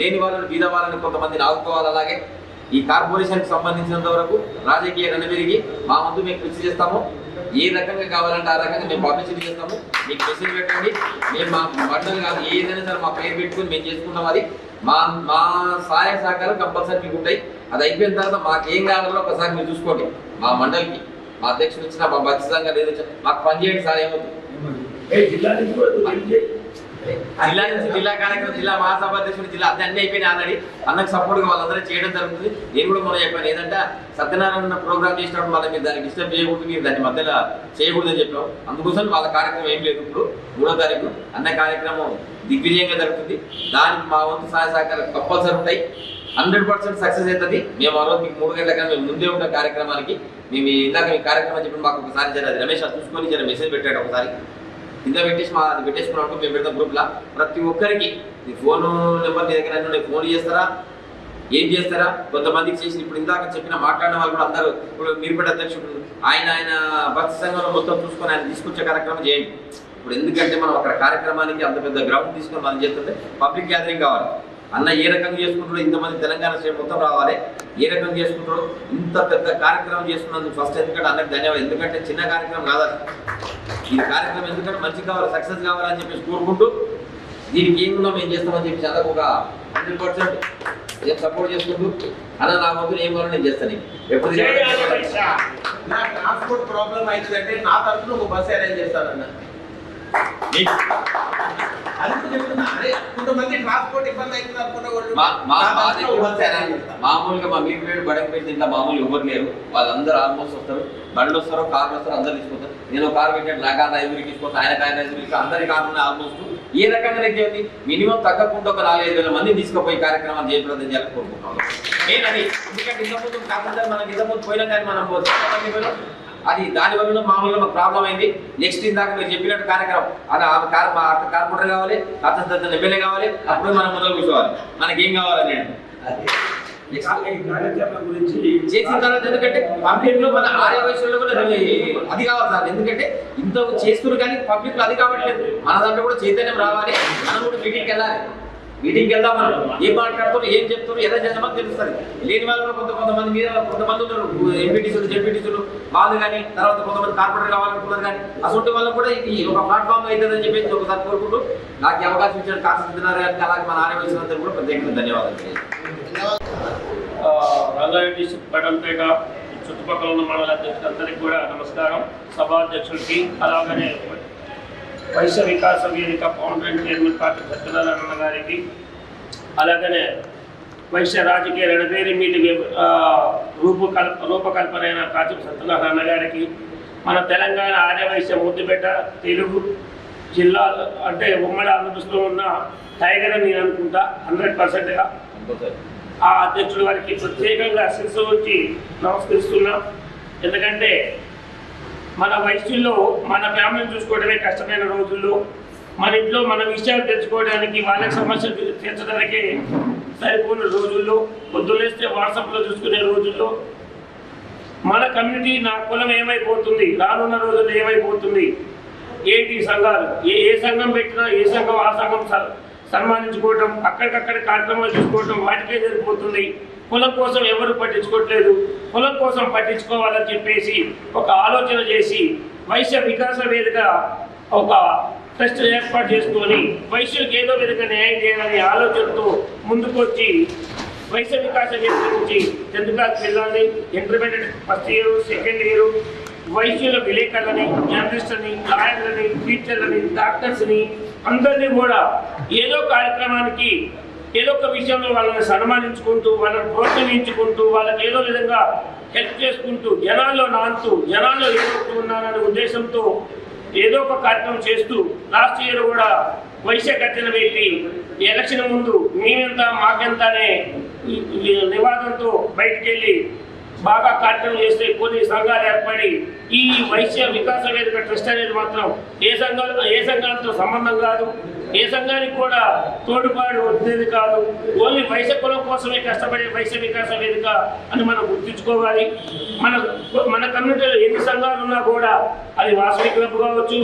లేని వాళ్ళని బీద వాళ్ళని కొంతమందిని ఆదుకోవాలి. అలాగే ఈ కార్పొరేషన్కి సంబంధించినంత వరకు రాజకీయ రణబెరిగి మా ముందు మేము కృషి చేస్తాము. ఏ రకంగా కావాలంటే ఆ రకంగా మేము పబ్లిసిటీ చేస్తాము. మీకు మెసేజ్ పెట్టండి, మేము మా మండలి కాదు ఏదైనా సరే మా పేరు పెట్టుకుని మేము చేసుకుంటాం. అది మా సహాయ సహకారం కంపల్సరీ మీకు ఉంటాయి. అది అయిపోయిన తర్వాత మాకేం కావాలో ఒకసారి మీరు చూసుకోండి. మా మండలికి మా అధ్యక్షుడు ఇచ్చిన మా ఖచ్చితంగా లేదు మాకు పనిచేయండి సార్. ఏమవుతుంది జిల్లా నుంచి జిల్లా కార్యక్రమం, జిల్లా మహాసభ అధ్యక్షుడు, జిల్లా అన్ని అయిపోయినాయి ఆల్రెడీ. అన్నకు సపోర్ట్గా వాళ్ళందరూ చేయడం జరుగుతుంది. నేను కూడా మొన్న చెప్పాను ఏదంటే సత్యనారాయణ ప్రోగ్రామ్ చేసినప్పుడు మళ్ళీ మీరు దాన్ని డిస్టర్బ్ చేయకూడదు, మీరు దాన్ని మధ్యలో చేయకూడదని చెప్పాం. అందుకోసం వాళ్ళ కార్యక్రమం ఏం లేదు. ఇప్పుడు 3వ తారీఖు అన్న కార్యక్రమం దిగ్విజయంగా జరుగుతుంది. దానికి మా వంతు సహాయ సహకారాలు కంపల్సరీ ఉంటాయి. 100% సక్సెస్ అవుతుంది. మేము ఆ రోజు మీకు 3 గంటల మేము ముందే ఉన్న కార్యక్రమానికి మేము ఇందాక మీ కార్యక్రమం చెప్పి మాకు ఒకసారి జర రమేష్ చూసుకొని జర మెసేజ్ పెట్టాడు. ఒకసారి కింద పెట్టేసి అది పెట్టేసుకున్నట్టు మేము పెడతాం గ్రూప్లో. ప్రతి ఒక్కరికి మీ ఫోన్ నెంబర్ మీ దగ్గర ఫోన్ చేస్తారా, ఏం చేస్తారా, కొంతమందికి చేసి ఇప్పుడు ఇందాక చెప్పిన మాట్లాడిన వాళ్ళు కూడా అందరూ ఇప్పుడు మీరుపేట అధ్యక్షుడు ఆయన భక్తి సంఘంలో మొత్తం చూసుకొని ఆయన తీసుకొచ్చే కార్యక్రమం చేయండి. ఇప్పుడు ఎందుకంటే మనం అక్కడ కార్యక్రమానికి అంత పెద్ద గ్రౌండ్ తీసుకొని మనం చేస్తుంటే పబ్లిక్ గ్యాదరింగ్ కావాలి. అన్న ఏ రకంగా చేసుకుంటాడో ఇంతమంది తెలంగాణ స్టేట్ మొత్తం రావాలి, ఏ రకంగా చేసుకుంటాడో ఇంత పెద్ద కార్యక్రమం చేసుకున్నందుకు ఫస్ట్ ఎందుకంటే అందరికి ధన్యవాదాలు. ఎందుకంటే చిన్న కార్యక్రమం కాదు ఈ కార్యక్రమం, ఎందుకంటే మంచి కావాలి, సక్సెస్ కావాలని చెప్పేసి కోరుకుంటూ దీనికి ఏమున్నా మేము చేస్తామని చెప్పి చదువు ఒక 100% నేను సపోర్ట్ చేసుకుంటూ అన్న నా వంతు ఏం కావాలో నేను చేస్తాను. ఎప్పుడు నా ట్రాన్స్పోర్ట్ ప్రాబ్లం అవుతుందంటే నా తరఫున ఒక బస్సు అరేంజ్ చేస్తానన్న. కొంతమంది ట్రాన్స్పోర్ట్ ఇబ్బంది అవుతుంది మామూలుగా మా మీరుపేట బడంపేట దీంట్లో మామూలు ఎవరు లేరు, వాళ్ళందరూ ఆల్మోస్ట్ వస్తారు. బండ్లు వస్తారో కార్లు వస్తారో అందరు తీసుకొస్తారు. నేను కారు పెట్టాను, నా కారు 5 తీసుకొస్తాను, ఆయన కారు 5 తీసుకొస్తాను, అందరి కార్లు ఆల్మోస్ట్. ఏ రకంగా లెక్కేది మినిమం తగ్గకుండా ఒక 4-5 మంది తీసుకుపోయి కార్యక్రమాలు జయప్రదం చేయాలని కోరుకుంటున్నాను. నేనది ఎందుకంటే ఇంతకుముందు కాకుండా మనకి ఇంతకుముందు పోయినా కానీ మనం అది దానివల్ల మామూలుగా మాకు ప్రాబ్లం అయింది. నెక్స్ట్ ఇందాక మీరు చెప్పినట్టు కార్యక్రమం అది కార్పొరేటర్ కావాలి, అతను ఎమ్మెల్యే కావాలి, అప్పుడు మనం మొదలు కూర్చోవాలి. మనకేం కావాలని చేసిన తర్వాత ఎందుకంటే పబ్లిక్ లో మన ఆర్య వయసులో కూడా అది కావాలి సార్. ఎందుకంటే ఇంత చేస్తున్నారు కానీ పబ్లిక్ లో అది కావట్లేదు. మన దాంట్లో కూడా చైతన్యం రావాలి. మనం కూడా మీటింగ్కి వెళ్ళాలి. మీటింగ్కి వెళ్దాం, మనం ఏం మాట్లాడుతారు, ఏం చెప్తారు, ఎలా చేద్దామని తెలుస్తుంది. లేని వాళ్ళు కూడా కొంతమంది మీద కొంతమంది ఉన్నారు, ఎంపీటీసీలు జెడ్పీటీసీలు వాళ్ళు కానీ, తర్వాత కొంతమంది కార్పొరేటర్ కావాలనుకున్నారు కానీ అసలు వాళ్ళకు కూడా ఇది ఒక ప్లాట్ఫామ్ అవుతుందని చెప్పేసి ఒకసారి కోరుకుంటూ నాకు అవకాశం ఇచ్చాడు కాశీ సత్యనారాయణ గారికి, అలాగే మన ఆర్య వయసులందరూ కూడా ప్రత్యేకంగా ధన్యవాదాలు. రంగారెడ్డి డిస్ట్రిక్ట్ బడంపేట చుట్టుపక్కల ఉన్న మండల అధ్యక్షులందరికీ కూడా నమస్కారం. సభాధ్యక్షులకి అలాగనే వైశ్య వికాస వేదిక ఫౌండర్ చైర్మన్ కాశీ సత్యనారాయణ గారికి, అలాగనే వైశ్య రాజకీయ రణబేరి మీటింగ్ రూపకల్పన అయిన కాశీ సత్యనారాయణ గారికి, మన తెలంగాణ ఆర్యవైశ్య ముద్దుపేట తెలుగు జిల్లా అంటే ఉమ్మడి ఆంధ్రప్రదేశ్లో ఉన్న టైగర్ అని నేను అనుకుంటా 100%గా. ఆ అధ్యక్షుడు వారికి ప్రత్యేకంగా శిరస్సు వచ్చి నమస్కరిస్తున్నా. ఎందుకంటే మన వయసులో మన ఫ్యామిలీని చూసుకోవడమే కష్టమైన రోజుల్లో, మన ఇంట్లో మన విషయాలు తెచ్చుకోవడానికి వాళ్ళకి సమస్యలు తీర్చడానికే సరిపోయిన రోజుల్లో, పొద్దులేస్తే వాట్సాప్లో చూసుకునే రోజుల్లో మన కమ్యూనిటీ నా కులం ఏమైపోతుంది, రానున్న రోజుల్లో ఏమైపోతుంది, ఏంటి సంఘాలు ఏ సంఘం పెట్టినా ఏ సంఘం ఆ సంఘం సన్మానించుకోవటం, అక్కడికక్కడ కార్యక్రమాలు చూసుకోవటం వాటికే సరిపోతుంది. కులం కోసం ఎవరు పట్టించుకోవట్లేదు. కులం కోసం పట్టించుకోవాలని చెప్పేసి ఒక ఆలోచన చేసి వైశ్య వికాస వేదిక ఒక ట్రస్ట్ ఏర్పాటు చేసుకొని వైశ్యులకు ఏదో విధంగా న్యాయం చేయాలనే ఆలోచనతో ముందుకొచ్చి వైశ్య వికాస వేదిక నుంచి 10th క్లాస్ పిల్లల్ని, intermediate first year second year వైద్యుల విలేకరులని, జర్నలిస్టులని, లాయర్లని, టీచర్లని, డాక్టర్స్ని అందరినీ కూడా ఏదో కార్యక్రమానికి ఏదో ఒక విషయంలో వాళ్ళని సన్మానించుకుంటూ, వాళ్ళని ప్రోత్సహించుకుంటూ, వాళ్ళకి ఏదో విధంగా హెల్ప్ చేసుకుంటూ, జనాల్లో నాంతూ, జనాల్లో ఏదో ఉన్నారనే ఉద్దేశంతో ఏదో ఒక కార్యక్రమం చేస్తూ లాస్ట్ ఇయర్ కూడా వైశ్య గర్జన పెట్టి ఎలక్షన్ ముందు మేమెంత మాకెంత అనే నివాదంతో బయటికి వెళ్ళి బాగా కార్యక్రమం చేస్తే కొన్ని సంఘాలు ఏర్పడి ఈ వైశ్య వికాస వేదిక ట్రస్ట్ అనేది మాత్రం ఏ సంఘాలతో సంబంధం కాదు, ఏ సంఘానికి కూడా తోడుపాటు వచ్చేది కాదు. ఓన్లీ వైశ్య కులం కోసమే కష్టపడే వైశ్య వికాస వేదిక అని మనం గుర్తించుకోవాలి. మన కమ్యూనిటీలో ఎన్ని సంఘాలు ఉన్నా కూడా అది వాసవి క్లబ్ కావచ్చు,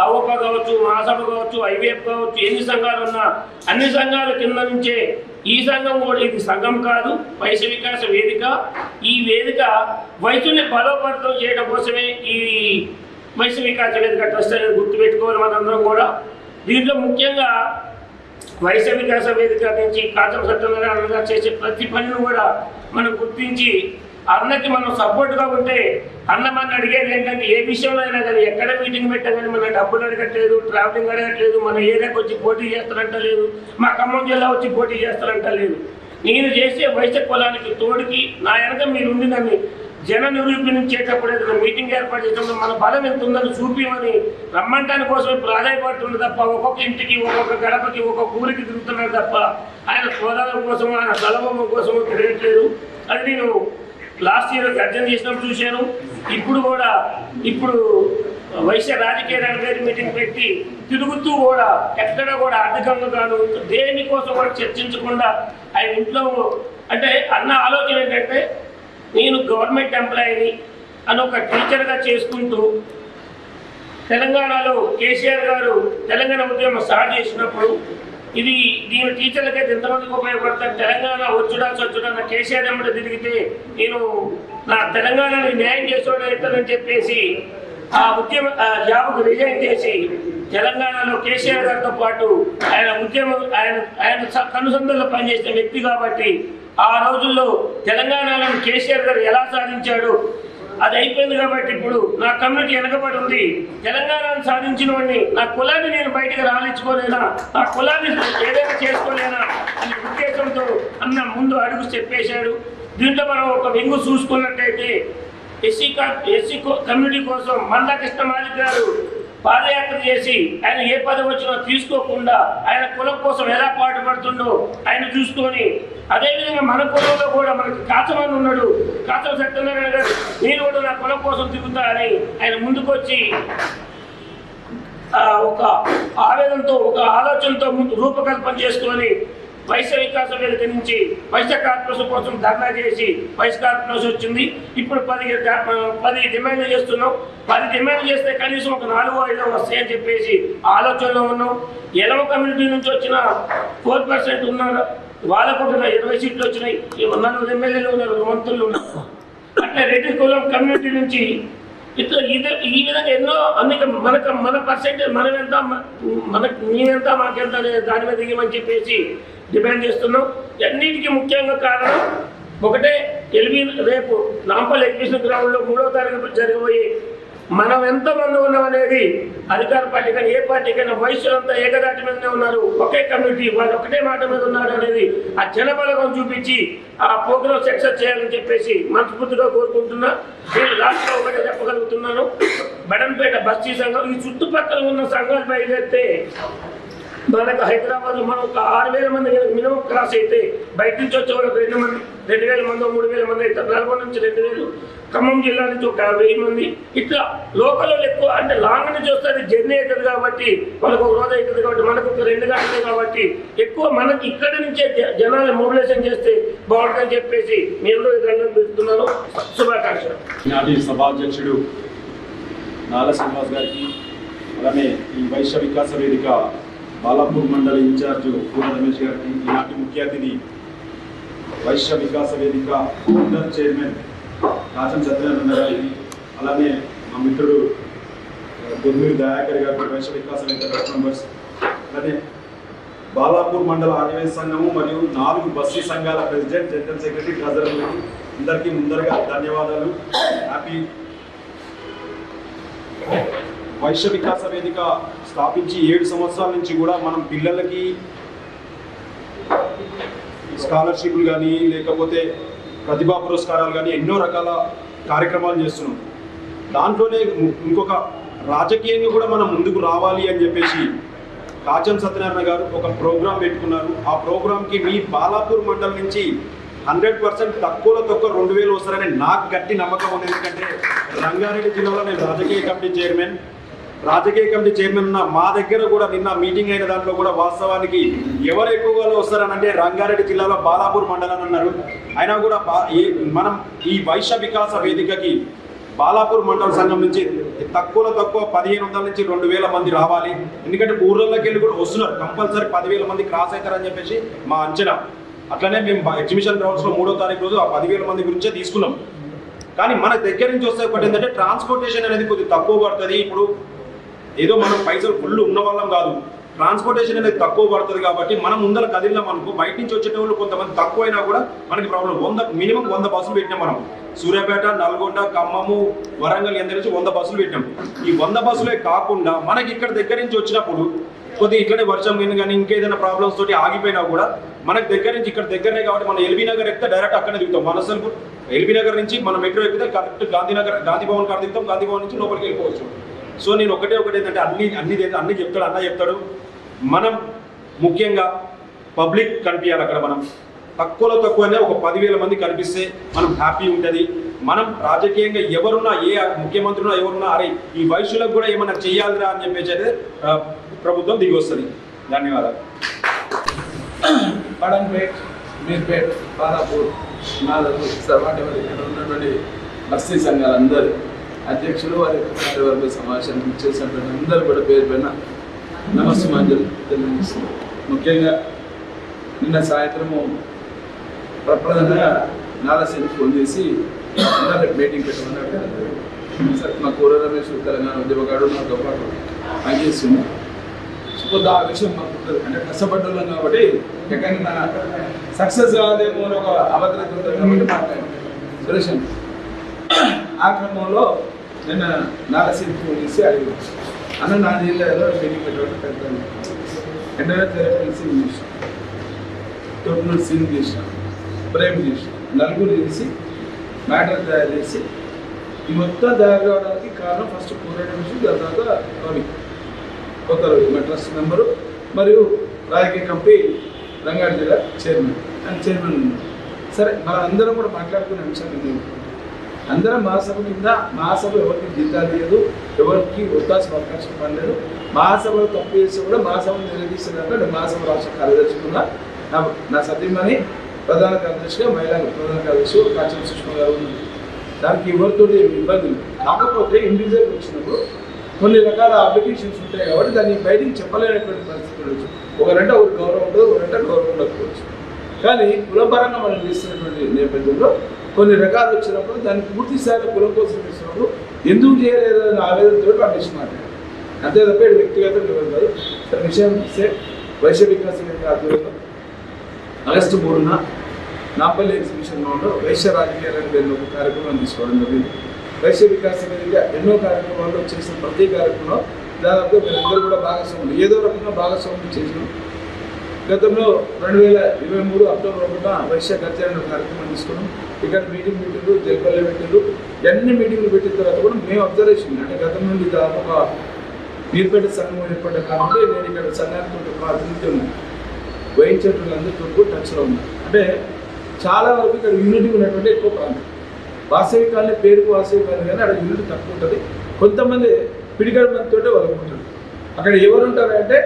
అవోప కావచ్చు, మహాసభ కావచ్చు, ఐవీఎఫ్ కావచ్చు, ఎన్ని సంఘాలు ఉన్నా అన్ని సంఘాల కింద నుంచే ఈ సంఘం కూడా ఇది సంఘం కాదు, వైశ్య వికాస వేదిక. ఈ వేదిక వైశ్యుల్ని బలోపేతం చేయడం కోసమే ఈ వైశ్య వికాస వేదిక ట్రస్ట్ అనేది గుర్తుపెట్టుకోవాలి మనందరం కూడా. దీంట్లో ముఖ్యంగా వైశ్య వికాస వేదిక నుంచి కాచం సత్యనారాయణ చేసే ప్రతి పనిని కూడా మనం గుర్తించి అన్నకి మనం సపోర్ట్గా ఉంటే అన్న మన అడిగేది ఏంటంటే ఏ విషయంలో అయినా కానీ ఎక్కడ మీటింగ్ పెట్టా కానీ మన డబ్బులు అడగట్లేదు, ట్రావెలింగ్ అడగట్లేదు, మన ఏరియాకి వచ్చి పోటీ చేస్తారంటలేదు, మా ఖమ్మం జిల్లా వచ్చి పోటీ చేస్తారంటలేదు. నేను చేసే వైశ్య కులానికి తోడుకి నా వెనక మీరు ఉండి నన్ను జన నిరూపించేటప్పుడు ఏదైనా మీటింగ్ ఏర్పాటు చేసినప్పుడు మన బలం ఎంత ఉందని చూపించమని రమ్మంటాని కోసం ఇప్పుడు ఆదాయపడుతుంది తప్ప ఒక్కొక్క ఇంటికి, ఒక్కొక్క గడపకి, ఒక్కొక్క ఊరికి తిరుగుతున్నారు తప్ప ఆయన సోదరం కోసమో ఆయన సలభం కోసమో తిరగట్లేదు. అది నేను లాస్ట్ ఇయర్ గర్జన చేసినప్పుడు చూశాను. ఇప్పుడు వైశ్య రాజకీయ రంగారి మీటింగ్ పెట్టి తిరుగుతూ కూడా ఎక్కడ కూడా ఆర్థికంగా గాను దేనికోసం కూడా చర్చించకుండా ఆయన ఇంట్లో అంటే అన్న ఆలోచన ఏంటంటే నేను గవర్నమెంట్ ఎంప్లాయీని అని ఒక టీచర్గా చేసుకుంటూ తెలంగాణలో కేసీఆర్ గారు తెలంగాణ ఉద్యమం స్టార్ట్ చేసినప్పుడు దీని టీచర్లకైతే ఎంతమందికి ఉపయోగపడతారు, తెలంగాణ వచ్చుడా కేసీఆర్ ఎమ్మట తిరిగితే నేను నా తెలంగాణని న్యాయం చేసేవాడని చెప్పేసి ఆ జాబ్కు రిజైన్ చేసి తెలంగాణలో కేసీఆర్ గారితో పాటు ఆయన కనుసంధంలో పనిచేసిన వ్యక్తి కాబట్టి ఆ రోజుల్లో తెలంగాణలో కేసీఆర్ గారు ఎలా సాధించాడు అది అయిపోయింది కాబట్టి ఇప్పుడు నా కమ్యూనిటీ వెనకబడి ఉంది. తెలంగాణను సాధించిన వాడిని నా కులాన్ని నేను బయటకు రాణించుకోలేనా, నా కులాన్ని ఏదైనా చేసుకోలేనా అనే ఉద్దేశంతో అన్న ముందు అడుగు చెప్పేశాడు. దీంట్లో మనం ఒక వింగు చూసుకున్నట్టయితే ఎస్సీ కమ్యూనిటీ కోసం మందా కృష్ణ మాదిక్ గారు పాదయాత్ర చేసి ఆయన ఏ పదవి వచ్చినా తీసుకోకుండా ఆయన కులం కోసం ఎలా పాటుపడుతుండో ఆయన చూసుకొని అదేవిధంగా మన కులంలో కూడా మనకి కాచమని ఉన్నాడు, కాచం సత్యనారాయణ గారు నేను కూడా నా కులం కోసం తిరుగుతా అని ఆయన ముందుకొచ్చి ఒక ఆవేదనతో ఒక ఆలోచనతో రూపకల్పన చేసుకొని వైశ్య వికాస వేదిక నుంచి వైశ్య కార్పొరేషన్ కోసం ధర్నా చేసి వైశ్య కార్పొరేషన్ వచ్చింది. ఇప్పుడు 10 డిమాండ్లు చేస్తున్నాం. 10 డిమాండ్లు చేస్తే కనీసం ఒక 4-5 వస్తాయని చెప్పేసి ఆలోచనలో ఉన్నాం. ఎలవ కమ్యూనిటీ నుంచి వచ్చిన 4% ఉన్నారు, వాళ్ళకు 20 సీట్లు వచ్చినాయి. 4 ఎమ్మెల్యేలు ఉన్నారు, మంత్రులు ఉన్నారు. అట్లా రెడ్డి కులం కమ్యూనిటీ నుంచి ఇట్లా ఈ విధంగా ఎన్నో అనేక మన పర్సెంటేజ్ మేమెంత మాకెంత దాని మీద దిగమని చెప్పేసి డిమాండ్ చేస్తున్నాం. అన్నిటికీ ముఖ్యంగా కారణం ఒకటే, రేపు నాంపల్లి ఎగ్జిబిషన్ గ్రౌండ్లో 3వ తారీఖు జరగబోయే మనం ఎంతమంది ఉన్నాం అనేది అధికార పార్టీ కానీ ఏ పార్టీకైనా వయసులంతా ఏకదాటి మీదనే ఉన్నారు, ఒకే కమ్యూనిటీ, వాళ్ళు ఒకటే మాట మీద ఉన్నారు అనేది ఆ జనబలగం చూపించి ఆ ప్రోగ్రాం సక్సెస్ చేయాలని చెప్పేసి మనస్ఫూర్తిగా కోరుకుంటున్నా. నేను రాష్ట్రంలో ఒకటే చెప్పగలుగుతున్నాను, బడన్పేట బస్తీ సంఘం ఈ చుట్టుపక్కల ఉన్న సంఘాలు బయలుదేరితే మనకు హైదరాబాద్లో మనం ఒక 6,000 మంది మినిమం క్రాస్ అయితే బయట నుంచి వచ్చే వాళ్ళకి 2,000 మంది 2,000 మంది 3,000 మంది అవుతారు. నల్గొండ నుంచి 2,000, ఖమ్మం జిల్లా నుంచి ఒక 50,000 మంది, ఇట్లా లోకల్లో ఎక్కువ అంటే లాంగ్ నుంచి వస్తే అది జర్నీ అవుతుంది కాబట్టి వాళ్ళకు ఒక రోజు అవుతుంది కాబట్టి మనకు ఒక 2 గంటలు కాబట్టి ఎక్కువ మనకి ఇక్కడి నుంచే జనాలు మొబిలైజేషన్ చేస్తే బాగుంటుందని చెప్పేసి మీ అందరూ దండం పెడుతున్నాను. శుభాకాంక్షలు. ఈనాటి సభాధ్యక్షుడు నాల శ్రీనివాస్ గారికి, అలానే ఈ వైశ్య వికాస వేదిక బాలాపూర్ మండల ఇన్ఛార్జ్ పూర్ణ రమేష్ గారికి, ఈనాటి ముఖ్య అతిథి వైశ్య వికాస వేదిక మండల చైర్మన్ కాచం సత్యనారాయణ గారికి, అలానే మా మిత్రుడు దొర్మూరి దయాకర్ గారికి, వైశ్య వికాస వేదిక ట్రస్ట్ మెంబర్స్, అలానే బాలాపూర్ మండల ఆదివాసీ సంఘము మరియు 4 బస్తీ సంఘాల ప్రెసిడెంట్, జనరల్ సెక్రటరీ, ట్రెజరర్లకి అందరికీ ముందరగా ధన్యవాదాలు. హ్యాపీ వైశ్య వికాస వేదిక స్థాపించి 7 సంవత్సరాల నుంచి కూడా మనం పిల్లలకి స్కాలర్షిప్లు కానీ లేకపోతే ప్రతిభా పురస్కారాలు కానీ ఎన్నో రకాల కార్యక్రమాలు చేస్తున్నాం. దాంట్లోనే ఇంకొక రాజకీయంగా కూడా మనం ముందుకు రావాలి అని చెప్పేసి కాచం సత్యనారాయణ గారు ఒక ప్రోగ్రాం పెట్టుకున్నారు. ఆ ప్రోగ్రాంకి మీ బాలాపూర్ మండలం నుంచి 100% తక్కువలో తక్కువ 2,000 వస్తారని నాకు గట్టి నమ్మకం ఉంది. ఎందుకంటే రంగారెడ్డి జిల్లాలో నేను రాజకీయ కమిటీ చైర్మన్ ఉన్న మా దగ్గర కూడా నిన్న మీటింగ్ అయిన దాంట్లో కూడా వాస్తవానికి ఎవరు ఎక్కువగా వస్తారని అంటే రంగారెడ్డి జిల్లాలో బాలాపూర్ మండలం అన్నారు. అయినా కూడా మనం ఈ వైశ్య వికాస వేదికకి బాలాపూర్ మండల సంఘం నుంచి తక్కువలో తక్కువ 1,500 నుంచి 2,000 మంది రావాలి. ఎందుకంటే ఊర్లలోకి వెళ్ళి కూడా వస్తున్నారు, కంపల్సరీ 10,000 మంది క్రాస్ అవుతారని చెప్పేసి మా అంచనా. అట్లనే మేము ఎగ్జిబిషన్ గ్రౌండ్స్లో 3వ తారీఖు రోజు ఆ 10,000 మంది గురించే తీసుకున్నాం. కానీ మన దగ్గర నుంచి వస్తే ఒకటి ఏంటంటే ట్రాన్స్పోర్టేషన్ అనేది కొద్దిగా తక్కువ పడుతుంది. ఇప్పుడు ఏదో మనం పైసలు ఫుల్ ఉన్న వాళ్ళం కాదు, ట్రాన్స్పోర్టేషన్ అనేది తక్కువ పడుతుంది కాబట్టి మనం ముందర కదిలినాం అనుకో బయట నుంచి వచ్చేటోళ్ళు కొంతమంది తక్కువ అయినా కూడా మనకి ప్రాబ్లం. మినిమం 100 బస్సులు పెట్టినాం మనం. సూర్యాపేట, నల్గొండ, ఖమ్మము, వరంగల్ ఎంత నుంచి 100 బస్సులు పెట్టినాం. ఈ 100 బస్సులే కాకుండా మనకి ఇక్కడ దగ్గర నుంచి వచ్చినప్పుడు కొద్దిగా ఇట్లనే వర్షం కానీ ఇంకేదైనా ప్రాబ్లమ్స్ తోటి ఆగిపోయినా కూడా మనకి దగ్గర నుంచి ఇక్కడ దగ్గరనే కాబట్టి మనం ఎల్బీ నగర్ ఎక్కితే డైరెక్ట్ అక్కడే దిగుతాం. మనసల్పూర్ ఎల్బీ నగర్ నుంచి మనం మెట్రో ఎక్కితే కరెక్ట్ గాంధీ భవన్ కాడ దిగుతాం. గాంధీ భవన్ నుంచి లోపలికి వెళ్ళిపోవచ్చు. సో నేను ఒకటే ఏంటంటే అన్ని చెప్తాడు, అన్న చెప్తాడు. మనం ముఖ్యంగా పబ్లిక్ కనిపించాలి. అక్కడ మనం తక్కువలో తక్కువనే ఒక 10,000 మంది కనిపిస్తే మనం హ్యాపీ ఉంటుంది. మనం రాజకీయంగా ఎవరున్నా, ఏ ముఖ్యమంత్రున్నా ఎవరున్నా, అరే ఈ వైశ్యులకు కూడా ఏమన్నా చెయ్యాలిరా అని చెప్పేసి అయితే ప్రభుత్వం దిగి వస్తుంది. ధన్యవాదాలు. బడన్పేట్, మీర్పేట్, బాలాపూర్, నాలుగు సర్వాటి ఇక్కడ ఉన్నటువంటి బస్తీ సంఘాలందరూ అధ్యక్షులు వారి కార్యవర్గ సమావేశానికి చేసినటువంటి అందరూ కూడా పేరు పైన నమస్సుమాంజలు తెలియజేస్తున్నారు. ముఖ్యంగా నిన్న సాయంత్రము ప్రప్రదంగా నాలసేని ఫోన్ చేసి అందరూ మీటింగ్ పెట్టమన్నాడు. సార్ మా కూర రమేష్ తెలంగాణ ఉద్యమగాడు నాతో పాటు పనిచేస్తున్నాం. కొద్ది ఆ విషయం మాకు ఉంటుంది, అంటే కష్టపడ్డాం కాబట్టి ఎక్కడైనా సక్సెస్ కాదేమో అని ఒక అభద్రత ఉంటుంది కాబట్టి మాట్లాడాను సురేషన్. ఆ క్రమంలో నిన్న నాలసేని ఫోన్ చేసి అడిగి అన్న నా జిల్లాలో మీటింగ్ పెట్టడం పెడతాను. వెంటనే థెరపీ సీన్ చేసిన, తొట్నూరు సీన్ చేసిన, ప్రేమ్ చేసిన, నలుగురు చేసి మ్యాటర్ తయారు చేసి ఈ మొత్తం తయారు కావడానికి కారణం ఫస్ట్ పూర్ణ నుంచి తర్వాత రవి కొత్త రవి మా ట్రస్ట్ మెంబరు మరియు రాజకీయ కమిటీ రంగారెడ్డి జిల్లా చైర్మన్. సరే మన అందరం కూడా మాట్లాడుకునే అంశాలు అందరం మహాసభ కింద, మహాసభ ఎవరికి జీతాలు లేదు, ఎవరికి ఒత్తాల్సిన అవకాశం పడలేదు. మహాసభలో తప్పు చేసి కూడా మహాసభను నిలదీసినాక నేను మహాసభ రాష్ట్ర కార్యదర్శి కూడా నా సతీమణి ప్రధాన కార్యదర్శిగా, మహిళా ప్రధాన కార్యదర్శి కాచం సుష్మా గారు ఉంది. దానికి ఎవరితో ఇబ్బంది లేదు. కాకపోతే ఇండివిజువల్ వచ్చినప్పుడు కొన్ని రకాల అప్లికేషన్స్ ఉంటాయి కాబట్టి దాన్ని బయటికి చెప్పలేనటువంటి పరిస్థితి ఉండొచ్చు. ఒకరంటే ఒక గౌరవం ఉండదు, ఒకరంటే గౌరవం ఉండకపోవచ్చు. కానీ కులపరంగా మనం చేస్తున్నటువంటి నేపథ్యంలో కొన్ని రకాలు వచ్చినప్పుడు దాన్ని పూర్తి స్థాయిలో కులం కోసం ఇచ్చినప్పుడు ఎందుకు చేయలేదు అని ఆవేదనతో పండించి మాట్లాడారు. అంతే తప్ప వ్యక్తిగతం ఎవరు కాదు. విషయం ఇస్తే వైశ్య వికాస ఆధ్వర్యంలో ఆగస్టు 3న నాంపల్లి ఎగ్జిబిషన్ గ్రౌండ్లో వైశ్య రాజకీయాలను పేరులో ఒక కార్యక్రమం తీసుకోవడం జరిగింది. వైశ్య వికాస వేదిక ఎన్నో కార్యక్రమాల్లో చేసిన ప్రతి కార్యక్రమంలో దాదాపు మీరందరూ కూడా భాగస్వాములు ఏదో రకంగా భాగస్వాములు చేసినాం. గతంలో 2023 అక్టోబర్ 1న వైశ్య గర్జన కార్యక్రమం తీసుకున్నాం. ఇక్కడ మీటింగ్ పెట్టిండ్రు, జల్పల్లి పెట్టిండ్రు, అన్ని మీటింగ్లు పెట్టిన తర్వాత కూడా మేము అబ్జర్వేషన్ అంటే గతం నుండి దాదాపు ఒక మీర్పేట సంఘం ఏర్పడ్డ కాబట్టి నేను ఇక్కడ సంఘానికి ప్రాతినిధ్యం వహించేటోళ్ళందరితో కూడా టచ్లో ఉన్నాను. అంటే చాలా వరకు ఇక్కడ యూనిటీ ఉన్నటువంటి ఎక్కువ ప్రాంతం. వాస్తవికాలని పేరుకు వాస్తవికాలు కానీ అక్కడ యూనిటీ తక్కువ ఉంటుంది. కొంతమంది పిడికడ మందితో వాళ్ళు ఉంటారు. అక్కడ ఎవరు ఉంటారంటే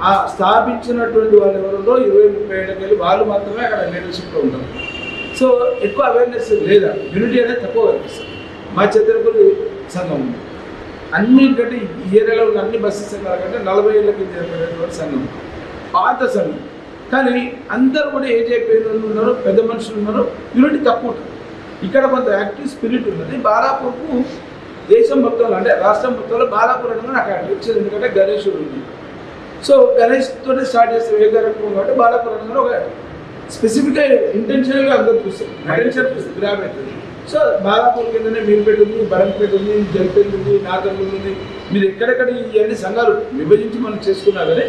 ఆ స్థాపించినటువంటి వాళ్ళు ఎవరుందో 20-30 ఏళ్ళకి వెళ్ళి వాళ్ళు మాత్రమే అక్కడ లీడర్షిప్లో ఉంటారు. సో ఎక్కువ అవేర్నెస్ లేదా, యూనిటీ అనేది తక్కువ కనిపిస్తుంది. మా చంద్రపల్లి సంఘం ఉంది. అన్నింటికంటే ఈ ఏరియాలో ఉన్న అన్ని బస్సు సంఘాల కంటే 40 ఏళ్ళ కింద ఏర్పడినటువంటి సంఘం, పాత సంఘం. కానీ అందరూ కూడా ఏజ్ అయిపోయిన ఉన్నారు, పెద్ద మనుషులు ఉన్నారు, యూనిటీ తక్కువ ఉంటుంది. ఇక్కడ కొంత యాక్టివ్ స్పిరిట్ ఉన్నది. బాలాపూర్కు దేశం మొత్తంలో అంటే రాష్ట్రం మొత్తంలో బాలాపూర్ అనేది నాకు అనిపించింది. ఎందుకంటే గణేశుడు ఉంది. సో గణేష్తో స్టార్ట్ చేస్తే ఏ కార్యక్రమం కాబట్టి బాలాపూర్ అనేది ఒక స్పెసిఫిక్గా ఇంటెన్షనల్గా అందరూ చూస్తారు. అటెన్షన్ గ్రాబ్ అవుతుంది. సో బాలాపూర్ కిందనే మీరుపేట ఉంది, బరంపేట ఉంది, జల్పేట ఉంది, నాగర్లు ఉంది. మీరు ఎక్కడెక్కడ ఇవన్నీ సంఘాలు విభజించి మనం చేసుకున్నా కానీ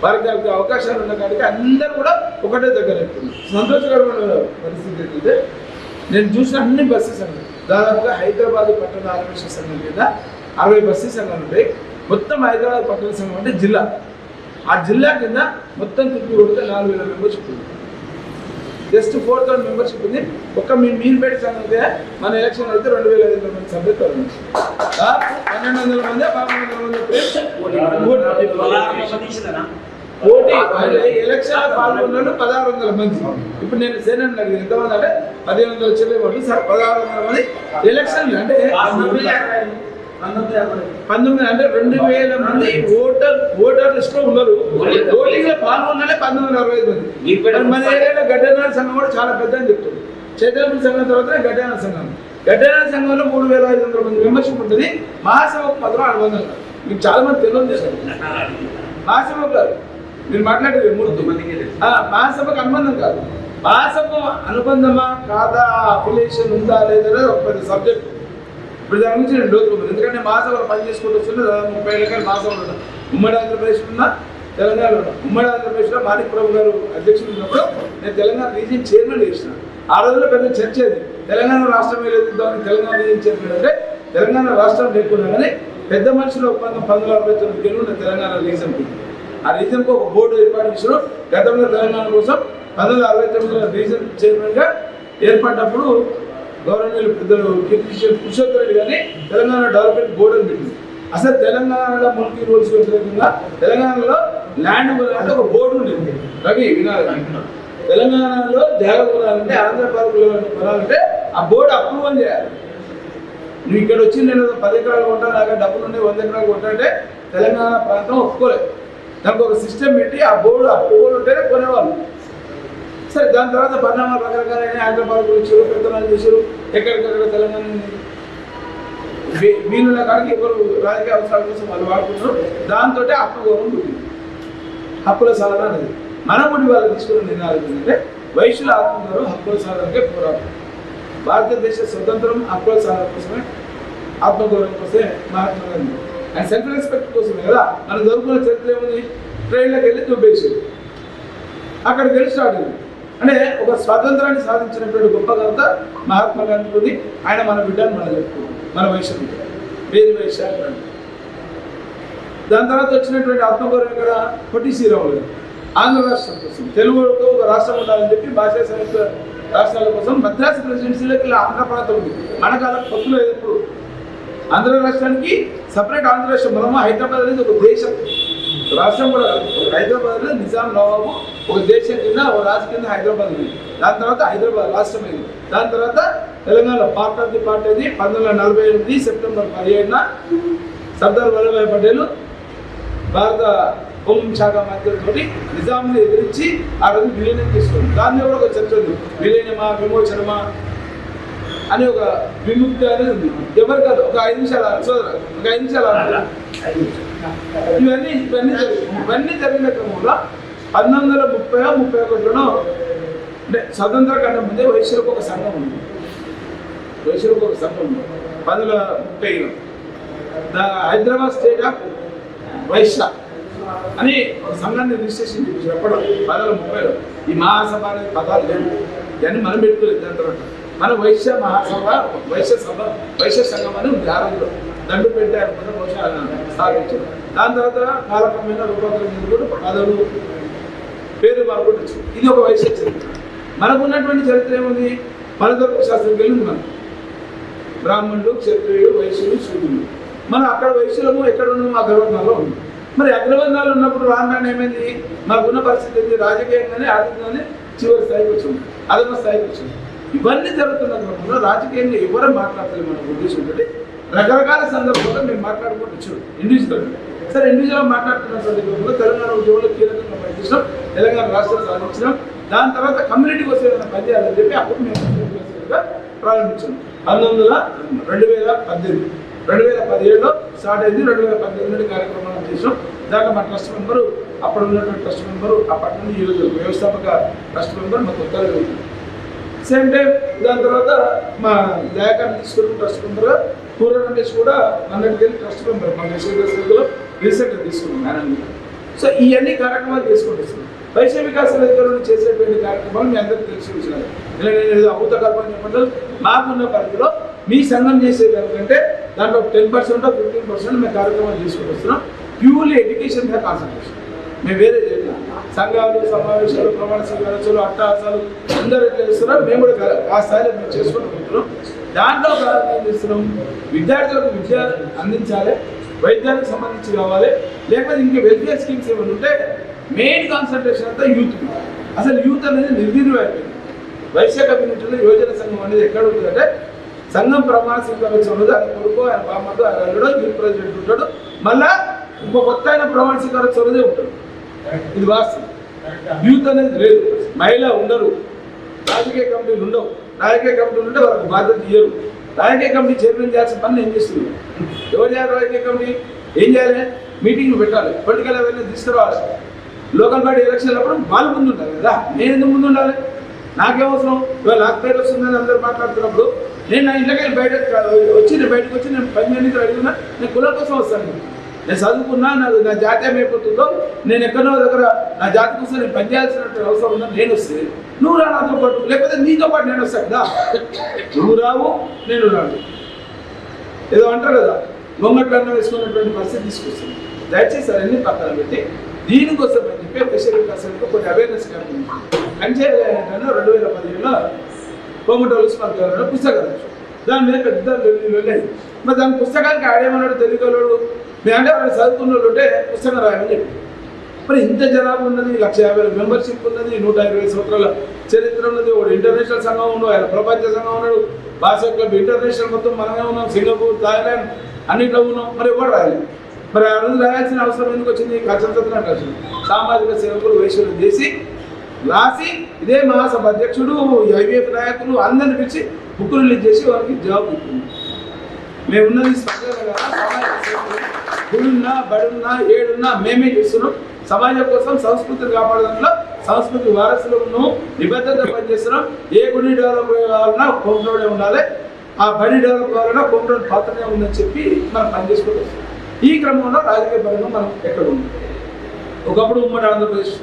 వారికి అవకాశాలు ఉన్న కాడికి అందరూ కూడా ఒకటే దగ్గర అవుతుంది. సంతోషకరమైన పరిస్థితి ఏంటంటే నేను చూసిన అన్ని బస్సెస్ సంఘాలు దాదాపుగా హైదరాబాద్ పట్టణ ఆర్గనైజేషన్ సంఘం కింద 60 బస్సీ సంఘాలు ఉంటాయి. మొత్తం హైదరాబాద్ పట్టణ సంఘం అంటే జిల్లా, ఆ జిల్లా కింద మొత్తం తిప్పి కొడితే 4000 మెంబర్షిప్ ఉంది. జస్ట్ 4000 మెంబర్షిప్ ఉంది. ఒక్క మీరుపేట సంఘం మన ఎలక్షన్ అయితే 2500 మంది సభ్యులు తరలించి 1200 మంది 1200 మంది పోటీ ఎలక్షన్ పాల్గొన్న 1600 మంది. ఇప్పుడు నేను సేనని అడిగింది ఎంతమంది అంటే 1500 వచ్చేవాళ్ళు సార్. 1600 మంది ఎలక్షన్ అంటే 19 అంటే 2000 మంది ఓటర్ లిస్ట్ లో ఉన్నారు. ఓటింగ్ లో పాల్గొన్నాలే 1965 మంది. మన ఏరియాలో గడ్డనాల సంఘం కూడా చాలా పెద్ద అని చెప్తారు. చైతన్య సంఘం తర్వాత గడ్డనాల సంఘం. గడ్డనాల సంఘంలో 3500 మంది మెంబర్షిప్ ఉంటుంది. మహాసభకు మాత్రం 600. మీకు చాలా మంది తెలియదు. మహాసభ కాదు మీరు మాట్లాడేది మహాసభకు అనుబంధం కాదు. మహాసభ అనుబంధమా కాదా, అఫిలియేషన్ ఉందా లేదా ఒక పెద్ద సబ్జెక్ట్. ఇప్పుడు దాని గురించి నేను లోతుకున్నాను. ఎందుకంటే మహాసభలో పని చేసుకుంటూ వస్తున్నా 30 ఏళ్ళ మహాసభలు ఉన్నా. ఉమ్మడి ఆంధ్రప్రదేశ్ ఉన్నా, తెలంగాణలో ఉన్నా. ఉమ్మడి ఆంధ్రప్రదేశ్లో మాణిక్ ప్రభు గారు అధ్యక్షులు ఉన్నప్పుడు నేను తెలంగాణ రీజియన్ చైర్మన్ చేసిన. ఆ రోజుల్లో పెద్ద చర్చ అది తెలంగాణ రాష్ట్రం ఏదైతే తెలంగాణ రీజియన్ చైర్మన్ అంటే తెలంగాణ రాష్ట్రం లేకుండా కానీ పెద్ద మనుషుల ఒప్పందం 1969 నేను తెలంగాణ రీజన్కి ఆ రీజన్కి ఒక బోర్డు ఏర్పాటు చేసిన. గతంలో తెలంగాణ కోసం 1969 రీజన్ చైర్మన్గా ఏర్పడినప్పుడు గవర్నమెంట్ పెద్దలు కిషన్ పురుషోత్తమ రెడ్డి గారిని తెలంగాణ డెవలప్మెంట్ బోర్డు అని పెట్టింది. అసలు తెలంగాణలో ముల్కీ రూల్స్ వ్యతిరేకంగా తెలంగాణలో ల్యాండ్ అంటే ఒక బోర్డు ఉండేది. రవి వినాలి, తెలంగాణలో జాగ్రత్త కొనాలంటే ఆంధ్రప్రదేశ్ కొనాలంటే ఆ బోర్డు అప్రూవల్ చేయాలి. నువ్వు ఇక్కడ వచ్చి నేను 10 ఎకరాలు కొంటా, నాకు డబ్బులు ఉండే 100 ఎకరాలు కొంటా అంటే తెలంగాణ ప్రాంతం ఒప్పుకోలేదు. దానికి ఒక సిస్టమ్ పెట్టి ఆ బోర్డు అప్రూవల్ ఉంటేనే కొనేవాళ్ళు. సరే దాని తర్వాత పరిణామాలు రకరకాలైన హైదరాబాద్ వచ్చారు, పెద్దనాలు చేశారు, ఎక్కడికక్కడ తెలంగాణ వీళ్ళ కాడికి ఎవరు రాజకీయ అవసరాల కోసం వాళ్ళు వాడుకుంటారు. దాంతో ఆత్మగౌరవం పుట్టింది. హక్కుల సాధన అనేది మనముడి వాళ్ళు తీసుకున్న నిర్ణయాలు ఏంటంటే వైశ్యుల ఆత్మగౌరవం హక్కుల సాధనకే పోరాటం. భారతదేశ స్వతంత్రం హక్కుల సాధన కోసమే, ఆత్మగౌరవం కోసమే Mahatma Gandhi and self respect కోసమే కదా. మనం దొరుకున్న చరిత్ర ఏముంది, ట్రైన్లోకి వెళ్ళి దుబ్బేసారు, అక్కడికి వెళ్ళి స్టార్ట్ అయింది. అంటే ఒక స్వాతంత్రాన్ని సాధించినటువంటి గొప్ప ఘనత మహాత్మా గాంధీ ఉంది. ఆయన మన బిడ్డను మనం చెప్పుకుంటాం, మన వైశ్య బిడ్డ వేరు వైశ్య. దాని తర్వాత వచ్చినటువంటి ఆత్మగౌరవం ఇక్కడ పొట్టి శ్రీరాములు గారు ఆంధ్ర రాష్ట్రం కోసం, తెలుగుతో ఒక రాష్ట్రం ఉండాలని చెప్పి భాషా సంయుక్త రాష్ట్రాల కోసం మద్రాసు ప్రెసిడెన్సీలోకి ఇలా ఆంధ్ర ప్రాంతం ఉంది. మన కాలం పొత్తులో ఎప్పుడు ఆంధ్ర రాష్ట్రానికి సపరేట్ ఆంధ్ర రాష్ట్రం. మనము హైదరాబాద్ అనేది ఒక దేశం, రాష్ట్రం కూడా హైదరాబాద్లో నిజాం నవాబు ఒక దేశం కింద ఒక రాజు కింద హైదరాబాద్ ఉంది. దాని తర్వాత హైదరాబాద్ రాష్ట్రం అయింది. దాని తర్వాత Telangana part of the part అయింది. 1948 సెప్టెంబర్ 17న సర్దార్ వల్లభాయ్ పటేల్ భారత హోంశాఖ మంత్రితో నిజాంని ఎదిరించి ఆ రోజు విలీనం తీసుకుంది. దాన్ని కూడా ఒక చర్చ ఉంది, విలీనమా విమోచనమా అని ఒక విముక్తి అనేది ఉంది. ఎవరు కాదు, ఒక 5 నిమిషాలు సోదరు, ఒక 5 నిమిషాలు ఇవన్నీ జరిగిన క్రమంలో 1930-31లో అంటే స్వతంత్ర కన్నా ముందే వైశ్యులకు ఒక సంఘం ఉంది. వైశ్యులకు ఒక సంఘం ఉంది. 1030 హైదరాబాద్ స్టేట్ ఆఫ్ వైశ్య అని ఒక సంఘాన్ని రిజిస్ట్రేషన్ చేసి చెప్పడం 1030లో ఈ మహాసభ అనే పదాలు లేవు, దాన్ని మనం పెట్టుకోలేదు. దాని తర్వాత మన వైశ్య మహాసభ వైశ్య సంఘం అని ఉంది. ఆ రోజులో దండు పెట్టారు బహుశా స్థాపించారు. దాని తర్వాత కాలక్రమేణ రూపాంతరం కూడా పదవులు పేరు మార్పులు వచ్చింది. ఇది ఒక వైశ్య చరిత్ర. మనకు ఉన్నటువంటి చరిత్ర ఏముంది? మనదొక శాస్త్రం వెళ్ళింది. మనం బ్రాహ్మణులు, క్షత్రియులు, వైశ్యులు, శూద్రులు. మనం అక్కడ వైశ్యులము ఎక్కడ ఉన్నాము? అగ్రవర్ణాల్లో ఉంది. మరి అగ్రవర్ణాలు ఉన్నప్పుడు రాను ఏమైంది? మనకున్న పరిస్థితి ఏంటి? రాజకీయంగానే ఆర్థికంగానే చివరి స్థాయికి వచ్చింది, అదన స్థాయికి వచ్చింది. ఇవన్నీ జరుగుతున్న క్రమంలో రాజకీయంగా ఎవరు మాట్లాడతారు? మన ఉద్దేశం ఏంటంటే రకరకాల సందర్భాల్లో మేము మాట్లాడుకుంటూ వచ్చాం ఇండివిజువల్. సరే, ఇండివిజువల్ మాట్లాడుతున్నటువంటి క్రమంలో తెలంగాణ ఉద్యోగులు కీలకంగా పనిచేసినాం, తెలంగాణ రాష్ట్రం సాధించినాం. దాని తర్వాత కమ్యూనిటీ కోసం ఏదైనా పనిచేయాలని చెప్పి అప్పుడు మేము ప్రారంభించాం. 2017లో స్టార్ట్ అయింది. 2018 నుండి కార్యక్రమాలు చేసాం. దాంట్లో మా ట్రస్ట్ మెంబరు, అప్పుడు ఉన్నటువంటి ట్రస్ట్ మెంబరు, అప్పటి నుండి ఈరోజు వ్యవస్థాపక ట్రస్ట్ మెంబర్ మా కొత్తగా వెళ్తుంది. సేమ్ టైం దాని తర్వాత మా దయాకాన్ని తీసుకున్న ట్రస్ట్ మెంబర్గా పూర్వ రమేష్ కూడా అన్నిటికీ ట్రస్ట్ మెంబర్ మా మెసేజ్లో రీసెంట్గా తీసుకున్నాం. సో ఇవన్నీ కార్యక్రమాలు చేసుకుంటూ వస్తున్నాం. వైశ్య వికాస వేదికలను చేసేటువంటి కార్యక్రమాలు మీ అందరికీ తెలిసి విషయాలు. ఇలా నేను అమృత కల్పన చెప్పడం మాకున్న పరిధిలో మీ సంఘం చేసేదానికంటే దాంట్లో 10% 15% మేము కార్యక్రమాలు తీసుకుంటూ వస్తున్నాం. ప్యూర్లీ ఎడ్యుకేషన్ మీద కాన్సన్ట్రేషన్. మేము వేరే చేయలేదు. సంఘాలు, సమావేశాలు, ప్రమాణ స్వీకారాలు, అట్టహాసాలు అందరూ ఎట్లా చేస్తున్నాం, మేము కూడా ఆ స్థాయిలో మేము చేసుకుంటూ పోతున్నాం. దాంట్లో ఏం చేస్తున్నాం? విద్యార్థులకు విద్య అందించాలి, వైద్యానికి సంబంధించి కావాలి, లేకపోతే ఇంకా వెల్ఫేర్ స్కీమ్స్ ఏమైనా ఉంటే మెయిన్ కాన్సన్ట్రేషన్ అంతా యూత్. అసలు యూత్ అనేది నిర్వీర్యం అయిపోయింది. వైశ్య కమ్యూనిటీలో యువజన సంఘం అనేది ఎక్కడ ఉంటుందంటే సంఘం ప్రమాణ స్వీకారం ఉండదు. ఆయన కొడుకు, ఆయన బామ్మతో, ఆయన అల్లుడు, యూత్ ప్రెసిడెంట్ ఉంటాడు. మళ్ళా ఇంకో కొత్త ఆయన ప్రమాణ స్వీకారం చొరదే ఉంటాడు. ఇది వాస్తవం. యూత్ అనేది లేదు. మహిళ ఉండరు. రాజకీయ కమిటీలు ఉండవు. రాజకీయ కమిటీలు ఉంటే వాళ్ళకి బాధ్యత ఇయ్యరు. రాజకీయ కమిటీ చైర్మన్ చేయాల్సిన పని ఏం చేస్తుంది? ఎవరు చేయాలి? రాజకీయ కమిటీ ఏం చేయాలి? మీటింగ్లు పెట్టాలి, పొలిటికల్ అవేర్నెస్ తీసుకురావాలి. లోకల్ బాడీ ఎలక్షన్ అప్పుడు వాళ్ళు ముందు ఉండాలి కదా. నేను ఎందుకు ముందు ఉండాలి? నాకేమవసరం? ఇవాళ నాకు పేరు వస్తుందని అందరూ మాట్లాడుతున్నప్పుడు నేను నా ఇంట్లోకి బయటకు వచ్చి నేను 10 మందికి అడిగినా నేను కులం కోసం వస్తాను. నేను చదువుకున్నా, నా జాతీయం అయిపోతుందో, నేను ఎక్కడో దగ్గర నా జాతి కోసం నేను పనిచేయాల్సినట్టు అవసరం ఉందని నేను వస్తే నువ్వు రా నాతో పాటు, లేకపోతే నీతో పాటు నేను వస్తాను కదా. నువ్వు రావు, నేను రాను. ఏదో అంటారు కదా, గొంగట్లన్న వేసుకున్నటువంటి పరిస్థితి తీసుకొస్తుంది. దయచేసి అవన్నీ పక్కన పెట్టి దీనికోసం అని చెప్పి వైశ్య వికాసానికి కొన్ని అవేర్నెస్ క్యాంపెయిన్ కంచేలో 2017లో కోమటోలు స్పందనలో పుస్తకాలు దాని మీద పెద్ద వెళ్ళలేదు. మరి దాని పుస్తకానికి ఆడేమన్నాడు తెలుగులోడు, అంటే వాళ్ళు చదువుకున్న వాళ్ళు ఉంటే పుస్తకం రాయమని చెప్పి. మరి ఇంత జనాభా ఉన్నది, 150,000 మెంబర్షిప్ ఉన్నది, 120 సంవత్సరాల చరిత్ర ఉన్నది, ఒక ఇంటర్నేషనల్ సంఘం ఉన్నాడు, ఆయన ప్రపంచ సంఘం ఉన్నాడు, భాషా క్లబ్ ఇంటర్నేషనల్ మొత్తం మనమే ఉన్నాం, సింగపూర్, థాయిలాండ్ అన్నింటిలో ఉన్నాం. మరి ఎవరు రాయలేదు? మరి ఆ రోజు రాయాల్సిన అవసరం ఎందుకు వచ్చింది? కష్టం వచ్చింది. సామాజిక సేవకులు వైశ్యులు చేసి రాసి ఇదే మహాసభ అధ్యక్షుడు, ఐవీఎఫ్ నాయకులు అందరిని పిలిచి బుక్కులు రిలీజ్ చేసి వారికి జవాబు ఇస్తుంది. మేమున్నది స్పందన కదా, సమాజ సేవకులు గుడున్నా, బడున్నా, ఏడున్నా మేమే చేస్తున్నాం. సమాజం కోసం సంస్కృతిని కాపాడడంలో సంస్కృతి వారసులు ఉన్నాం, నిబద్ధత పనిచేస్తున్నాం. ఏ గుడి డెవలప్ కావాలన్నా కోమటోడే ఉండాలి, ఆ బడి డెవలప్ కావాలన్నా కోమటోడి పాత్రనే ఉందని చెప్పి మనం పనిచేసుకుంటూ వస్తాం. ఈ క్రమంలో రాజకీయ పరంగా మనం ఎక్కడ ఉంది? ఒకప్పుడు ఉమ్మడి ఆంధ్రప్రదేశ్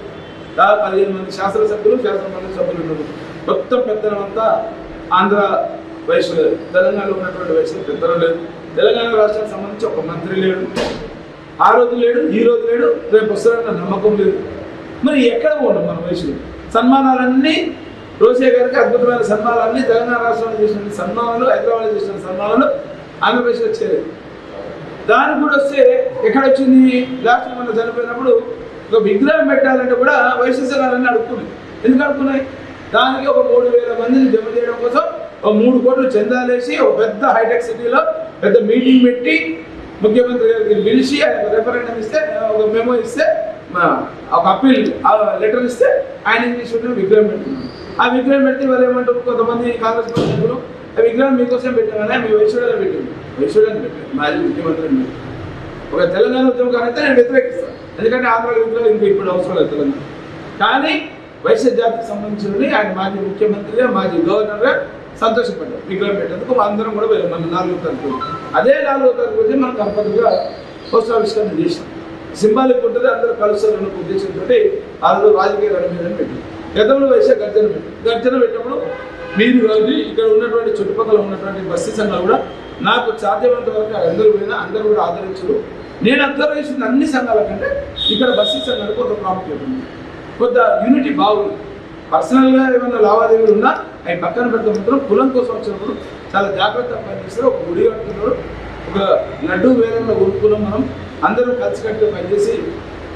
15 మంది శాసనసభ్యులు, శాసనమండలి సభ్యులు ఉన్నారు. మొత్తం పెద్దలంతా ఆంధ్ర వైశ్యులు. తెలంగాణలో ఉన్నటువంటి వైశ్యులు పెద్దలు లేదు. తెలంగాణ రాష్ట్రానికి సంబంధించి ఒక మంత్రి లేడు. ఆ రోజు లేడు, ఈ రోజు లేడు, రేపు వస్తారన్న నమ్మకం లేదు. మరి ఎక్కడ ఉన్నాం మన వైశ్యులు? సన్మానాలన్నీ రోసే గారికి అద్భుతమైన సన్మానాలన్నీ తెలంగాణ రాష్ట్రంలో చేసిన సన్మానాలు, హైదరాబాద్లో చేసిన సన్మానాలు ఆంధ్రప్రదేశ్లో చేరేది. దానికి కూడా వస్తే ఎక్కడ వచ్చింది? లాస్ట్ మన చనిపోయినప్పుడు ఒక విగ్రహం పెట్టాలంటే కూడా వైశ్య సంఘాలన్నీ అడుక్కున్నాయి. ఎందుకు అడుక్కున్నాయి? దానికి ఒక 3,000 మందిని జమ చేయడం కోసం ఒక 3 కోట్లు చందాలేసి ఒక పెద్ద హైటెక్ సిటీలో పెద్ద మీటింగ్ పెట్టి ముఖ్యమంత్రి గారికి పిలిచి ఆయన రెఫరెండం ఇస్తే, ఒక మెమో ఇస్తే, ఒక అప్పీల్ లెటర్ ఇస్తే ఆయన ఇంగ్లీష్ విగ్రహం పెట్టుకున్నాం. ఆ విగ్రహం పెడితే వాళ్ళు ఏమంటారు కొంతమంది కాంగ్రెస్ ప్రజలు, ఆ విగ్రహం మీకోసం పెట్టామని మీ వైశ్యుడని పెట్టాను, వైశ్యుడని పెట్టాను, మాజీ ముఖ్యమంత్రిని. ఒక తెలంగాణ ఉద్యమం అయితే నేను వ్యతిరేకిస్తాను. ఎందుకంటే ఆంధ్ర విగ్రహం ఇంకా ఇప్పుడు అవసరం లేదు తెలంగాణ. కానీ వైశ్య జాతికి సంబంధించిన ఆయన మాజీ ముఖ్యమంత్రిగా, మాజీ గవర్నర్గా సంతోషపడ్డాం. విగ్రహం పెట్టేందుకు అందరం కూడా వెళ్ళాం. మన 4వ తారీఖు అదే 4వ తారీఖు వచ్చి మనం కంపల్గా పోస్టావిష్కరణ చేసాం. సింబాలిక్ ఉంటుంది, అందరూ కలుస్తారన్న ఉద్దేశంతో వాళ్ళు రాజకీయ రణమేదని పెట్టారు. గతంలో వైశ్య గర్జన పెట్టినప్పుడు మీరు కానీ ఇక్కడ ఉన్నటువంటి చుట్టుపక్కల ఉన్నటువంటి బస్తీ సంఘాలు కూడా నాకు సాధ్యమైనంత వరకు అందరూ పోయినా అందరూ కూడా ఆదరించరు. నేను అబ్జర్వ్ చేసిన అన్ని సంఘాల కంటే ఇక్కడ బస్తీ సంఘాలకు కొంత ప్రాముఖ్యత ఉంది, కొంత యూనిటీ బాగుంది. పర్సనల్గా ఏమైనా లావాదేవీలు ఉన్నా అవి పక్కన పెడితే మాత్రం కులం కోసం వచ్చినప్పుడు చాలా జాగ్రత్తగా పనిచేస్తారు. ఒక గుడి కడుతున్నారు, ఒక లడ్డు వేలంలో కొనుక్కున్నాం, మనం అందరూ కలిసికట్టుగా పనిచేసి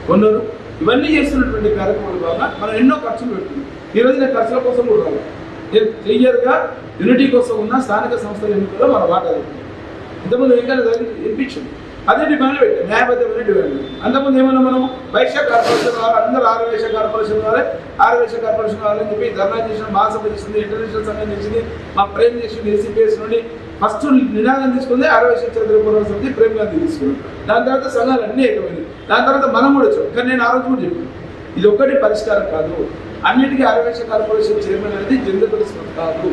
కొన్నారు. ఇవన్నీ చేస్తున్నటువంటి కార్యక్రమాలు బాగా మనం ఎన్నో ఖర్చులు పెడుతున్నాం. ఈరోజు నేను ఖర్చుల కోసం కూడా రావాలి. నేను క్లియర్గా యూనిటీ కోసం ఉన్న స్థానిక సంస్థల ఎన్నికల్లో మన వాటా ఇంతకుముందు ఎన్నికలు వినిపించింది. అదే డిమాండ్ పెట్టాం, న్యాయబద్ధమైన డిమాండ్. అంతకుముందు ఏమన్నా మనం వైశ్య కార్పొరేషన్ వాళ్ళు అందరూ ఆర్యవైశ్య కార్పొరేషన్ వాళ్ళని చెప్పి ధర్నా చేసిన, మహాసభ చేసింది, ఇంటర్నేషనల్ సంఘం చేసింది, మా ప్రేమ్ చేసింది, ఏసీపీఎస్ నుండి ఫస్ట్ నినాదం తీసుకుంది ఆర్యవైశ్య చంద్ర పోరాట సమితి, ప్రేమ్ గాంధీ తీసుకున్నాం. దాని తర్వాత సంఘాలు అన్నీ ఎక్కువైంది. దాని తర్వాత మనం కూడా వచ్చాం. కానీ నేను ఆ రోజు కూడా చెప్పాను, ఇది ఒక్కటి పరిష్కారం కాదు, అన్నిటికీ ఆర్యవైశ్య కార్పొరేషన్ చైర్మన్ అనేది జెండర్ పరిస్థితి కాదు.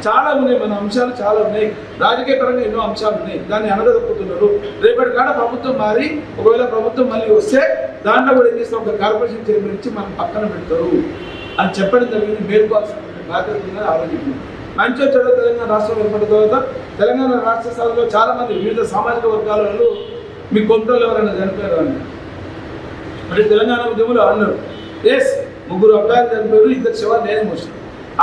చాలా ఉన్నాయి, మన అంశాలు చాలా ఉన్నాయి, రాజకీయ పరంగా ఎన్నో అంశాలు ఉన్నాయి. దాన్ని అనగదొక్కుతున్నారు. రేపటి కాడ ప్రభుత్వం మారి ఒకవేళ ప్రభుత్వం మళ్ళీ వస్తే దాంట్లో కూడా ఏం చేస్తాం, ఒక కార్పొరేషన్ చైర్మన్ ఇచ్చి మనం పక్కన పెడతారు అని చెప్పడం జరిగింది. మేల్కోవాల్సిన బాధ్యత ఉందని ఆలోచించింది. మంచి వచ్చాడు తెలంగాణ రాష్ట్రం ఏర్పడిన తర్వాత తెలంగాణ రాష్ట్ర స్థాయిలో చాలా మంది వివిధ సామాజిక వర్గాల వాళ్ళు మీ కొంటలు ఎవరైనా చనిపోయారు అని అంటే తెలంగాణ ఉద్యమంలో అన్నారు. ఎస్, 3 అబ్బాయిలు చనిపోయారు, 2 శవాలు నేనే మోసాను.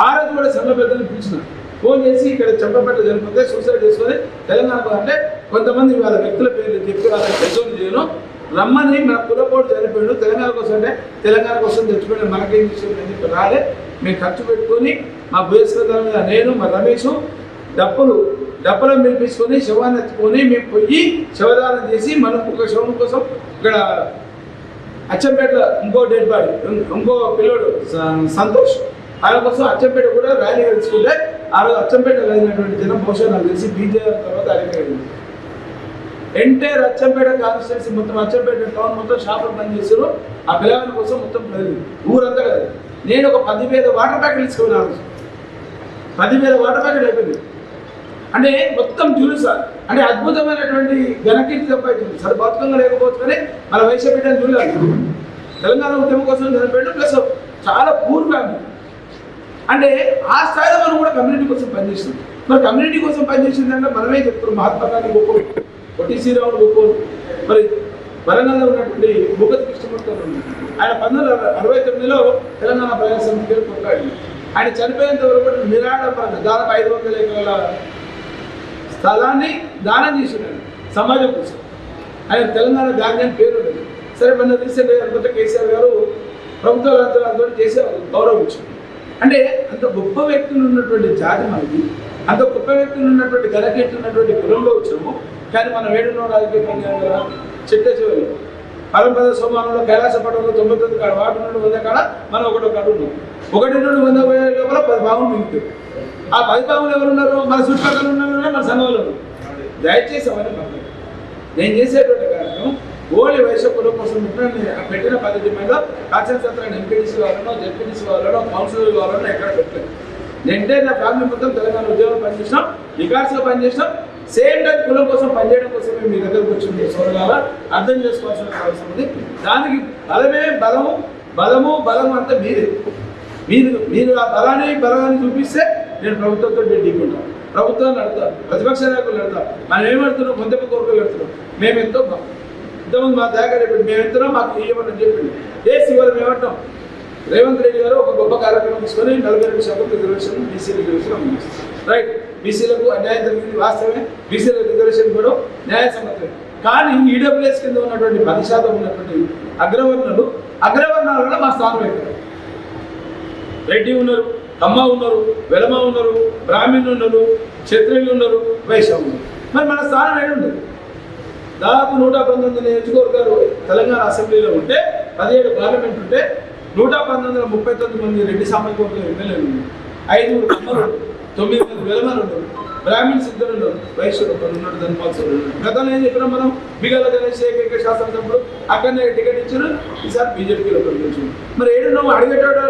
ఆ రోజు కూడా సంఘ పెద్దలు పిలిచినారు, ఫోన్ చేసి ఇక్కడ చెంపపేట చనిపోతే సూసైడ్ చేసుకొని తెలంగాణకు అంటే కొంతమంది వాళ్ళ వ్యక్తుల పేర్లు చెప్పి వాళ్ళని పెద్దోళ్ళు చేయను రమ్మని, మన కులపోటు చనిపోయాడు తెలంగాణ కోసం అంటే తెలంగాణ కోసం తెచ్చిపోయిన మనకేం విషయం అని చెప్పి రాలే. మేము ఖర్చు పెట్టుకొని మా భూస్కృతాల మీద నేను మా రమేష్ డప్పులను పిలిపించుకొని శవాన్ని ఎత్తుకొని మేము పోయి శవదానం చేసి మనం ఒక శవం కోసం ఇక్కడ అచ్చంపేటలో ఇంకో డెడ్ బాడీ, ఇంకో పిల్లోడు సంతోష్, ఆయన కోసం అచ్చంపేట కూడా ర్యాలీ తెలుసుకుంటే ఆ రోజు అచ్చంపేట వెళ్ళినటువంటి జనం బహుశా నాకు తెలిసి బీజేపీ తర్వాత అడిగారు. ఎంటైర్ అచ్చంపేట కాన్స్టిట్యున్సీ మొత్తం అచ్చంపేట టౌన్ మొత్తం షాపులు పనిచేస్తారు. ఆ పిల్లల కోసం మొత్తం ప్రజలు ఊరంతా కదా. నేను ఒక 10,000 వాటర్ ప్యాకెట్లు తీసుకున్నాను. 10,000 వాటర్ ప్యాకెట్ అయిపోయింది. అంటే మొత్తం జూలుసా అంటే అద్భుతమైనటువంటి ఘనకీర్తి సంపాదించింది. సరే బతుకంగా లేకపోవచ్చు కానీ మన వైశ్య బిడ్డను చూడాలి. తెలంగాణ ఉద్యమం కోసం చనిపోయాడు, ప్లస్ చాలా పూర్ ఫ్యామిలీ. అంటే ఆ స్థాయిలో మనం కూడా కమ్యూనిటీ కోసం పనిచేస్తుంది. మరి కమ్యూనిటీ కోసం పనిచేసిందంటే మనమే చెప్తున్నాం. మహాత్మా గాంధీ గొప్ప, పొట్టి శ్రీరాములు గొప్ప, మరి వరంగల్లో ఉన్నటువంటి భూపతి కృష్ణమూర్తి ఆయన 1969లో తెలంగాణ ప్రజా సమితి కొట్లాడి ఆయన చనిపోయేంత వరకు నిరాడంబరంగా దాదాపు 500 ఎకరాల స్థలాన్ని దానం చేసినాడు సమాజం కోసం. ఆయన తెలంగాణ గాంధీ అని పేరు ఉండేది. సరే మన రీసెంట్గా అనుకుంటే కేసీఆర్ గారు ప్రభుత్వాలంతా చేసే గౌరవించారు. అంటే అంత గొప్ప వ్యక్తులు ఉన్నటువంటి జాతి మనకి, అంత గొప్ప వ్యక్తులు ఉన్నటువంటి ఘనకీర్తి ఉన్నటువంటి కులంలో వచ్చాము. కానీ మనం ఏడున్నో రాజకీయ పనిచేయాలి కదా. చిట్ట చివరి పరంపర సోమానంలో కైలాస పట్టణంలో 99 కాడ వాటి నుండి 100 కాడ మనం ఒకటో కాడ ఉన్నాం. 1 నుండి 100 పోయే లోపల 10 భావం మిగులుతాయి. ఆ 10 భావులు ఎవరు ఉన్నారు? మన చుట్టుపక్కల ఉన్నారు, మన సంఘంలో ఉన్నారు. దయచేసి అవన్నీ పక్కన నేను చేసేటువంటి కార్యక్రమం ఓన్లీ వైశ్య కులం కోసం పెట్టిన 10 డిమాండ్లో కాన్సెన్సత్రాన్ని ఎంపీడీసీ వాళ్ళనో జెడ్పీడీసీ వాళ్ళనో కౌన్సిలర్ వాళ్ళనో ఎక్కడ పెట్టలేదు. నేనంటే నా ఫ్యామిలీ మొత్తం తెలంగాణ ఉద్యోగం పనిచేసినాం, వికాస్లో పనిచేసినాం. సేమ్ టైం కులం కోసం పనిచేయడం కోసమే మీ దగ్గరకు వచ్చింది. సోదరులారా అర్థం చేసుకోవాల్సిన అవసరం ఉంది. దానికి బలమే బలము అంతా మీరు ఆ బలాన్ని చూపిస్తే నేను ప్రభుత్వంతో ఢీకుంటాను, ప్రభుత్వాన్ని నడుతాను, ప్రతిపక్ష నాయకులు నడుతాను. మనం ఏమడుతున్నాం? కొంతమంది కోరికలు నడుతున్నాం. మేము ఎంతో ఇంతకుముందు మా దగ్గర చెప్పండి, మేము ఎంతనో మాకు ఇవ్వమని చెప్పింది. ఇవాళ మేమంటాం రేవంత్ రెడ్డి గారు ఒక గొప్ప కార్యక్రమం తీసుకొని 42% రిజర్వేషన్ బీసీ రిజర్వేషన్ రైట్. బీసీలకు అన్యాయం జరిగింది వాస్తవమే, బీసీల రిజర్వేషన్ కూడా న్యాయసమ్మతమే. కానీ ఈడబ్ల్యూఎస్ కింద ఉన్నటువంటి 10% ఉన్నటువంటి అగ్రవర్ణాలలో మా స్థానం ఎక్కడ? రెడ్డి ఉన్నారు, కమ్మ ఉన్నారు, వెలమ ఉన్నారు, బ్రాహ్మణులు ఉన్నారు, క్షత్రియులు ఉన్నారు, వైశ్య ఉన్నారు. మరి మన స్థానం ఏడుంది? దాదాపు 119 నియోజకవర్గాలు తెలంగాణ అసెంబ్లీలో ఉంటే 17 పార్లమెంట్ ఉంటే 119 మంది రెడ్డి సామాజిక వర్గం ఎమ్మెల్యేలు ఉన్నారు, 5 కమ్మలు, 9 మంది వెలమలు ఉన్నారు, బ్రాహ్మణ్స్ 2 ఉన్నారు, వైశ్యుడు ఉన్నాడు, ధనపాల్సుడు ఉన్నాడు. గతంలో ఏం చెప్పినా మనం బిగాల గణేష్ ఏకైక శాసనసభ్యుడు అక్కడనే టికెట్ ఇచ్చారు, ఈసారి బీజేపీలో ప్రకటించారు. మరి ఏడు నువ్వు అడిగేటోడా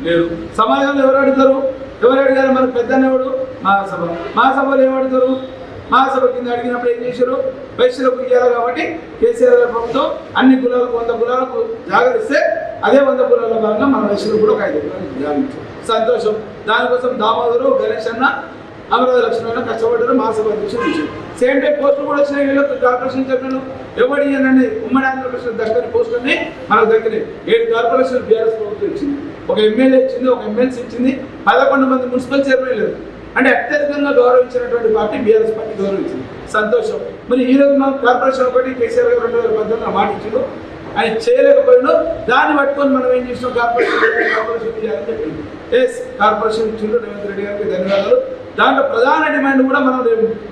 లేదు. సమాజంలో ఎవరు అడుగుతారు? ఎవరు అడిగారు? మనకు పెద్దన్నవాడు మహాసభ. మహాసభలో ఏమడుగుతారు? మహాసభ కింద అడిగినప్పుడు ఏం చేశారు? వైశ్యులకు ఇవ్వాలి కాబట్టి కేసీఆర్ గారి ప్రభుత్వం అన్ని కులాలకు 100 కులాలకు జాగరిస్తే అదే 100 కులాల భాగంగా మన వైశ్యులకు కూడా ఒక 5 కులాలకు జాగించారు. సంతోషం. దానికోసం దామోదరు, గణేష్ అన్న, అమరావతి లక్ష్మణ కష్టపడ్డారు. మహాసభ అధ్యక్షుడు ఇచ్చారు. సేమ్ టైం పోస్టులు కూడా వచ్చినాయి. వీళ్ళకి కార్పొరేషన్ చెప్పాను ఎవరి అనండి ఉమ్మడి ఆంధ్రప్రదేశ్ దగ్గర పోస్టులని మనకు దగ్గర 7 కార్పొరేషన్ బీఆర్ఎస్ ప్రభుత్వం ఇచ్చింది, ఒక ఎమ్మెల్యే ఇచ్చింది, ఒక ఎమ్మెల్సీ ఇచ్చింది, 11 మంది మున్సిపల్ చైర్మన్ లేదు. అంటే అత్యధికంగా గౌరవించినటువంటి పార్టీ బీఆర్ఎస్ పార్టీ గౌరవించింది. సంతోషం. మరి ఈ రోజు మనం కార్పొరేషన్ ఒకటి కేసీఆర్ గారు 2018 మాట ఇచ్చిండు, ఆయన చేయలేకపోయినా దాన్ని పట్టుకొని మనం ఏం చేసినాం? కార్పొరేషన్ చేయాలని చెప్పింది. ఎస్, కార్పొరేషన్ ఇచ్చిండు. రేవంత్ రెడ్డి గారికి ధన్యవాదాలు. దాంట్లో ప్రధాన డిమాండ్ కూడా మనం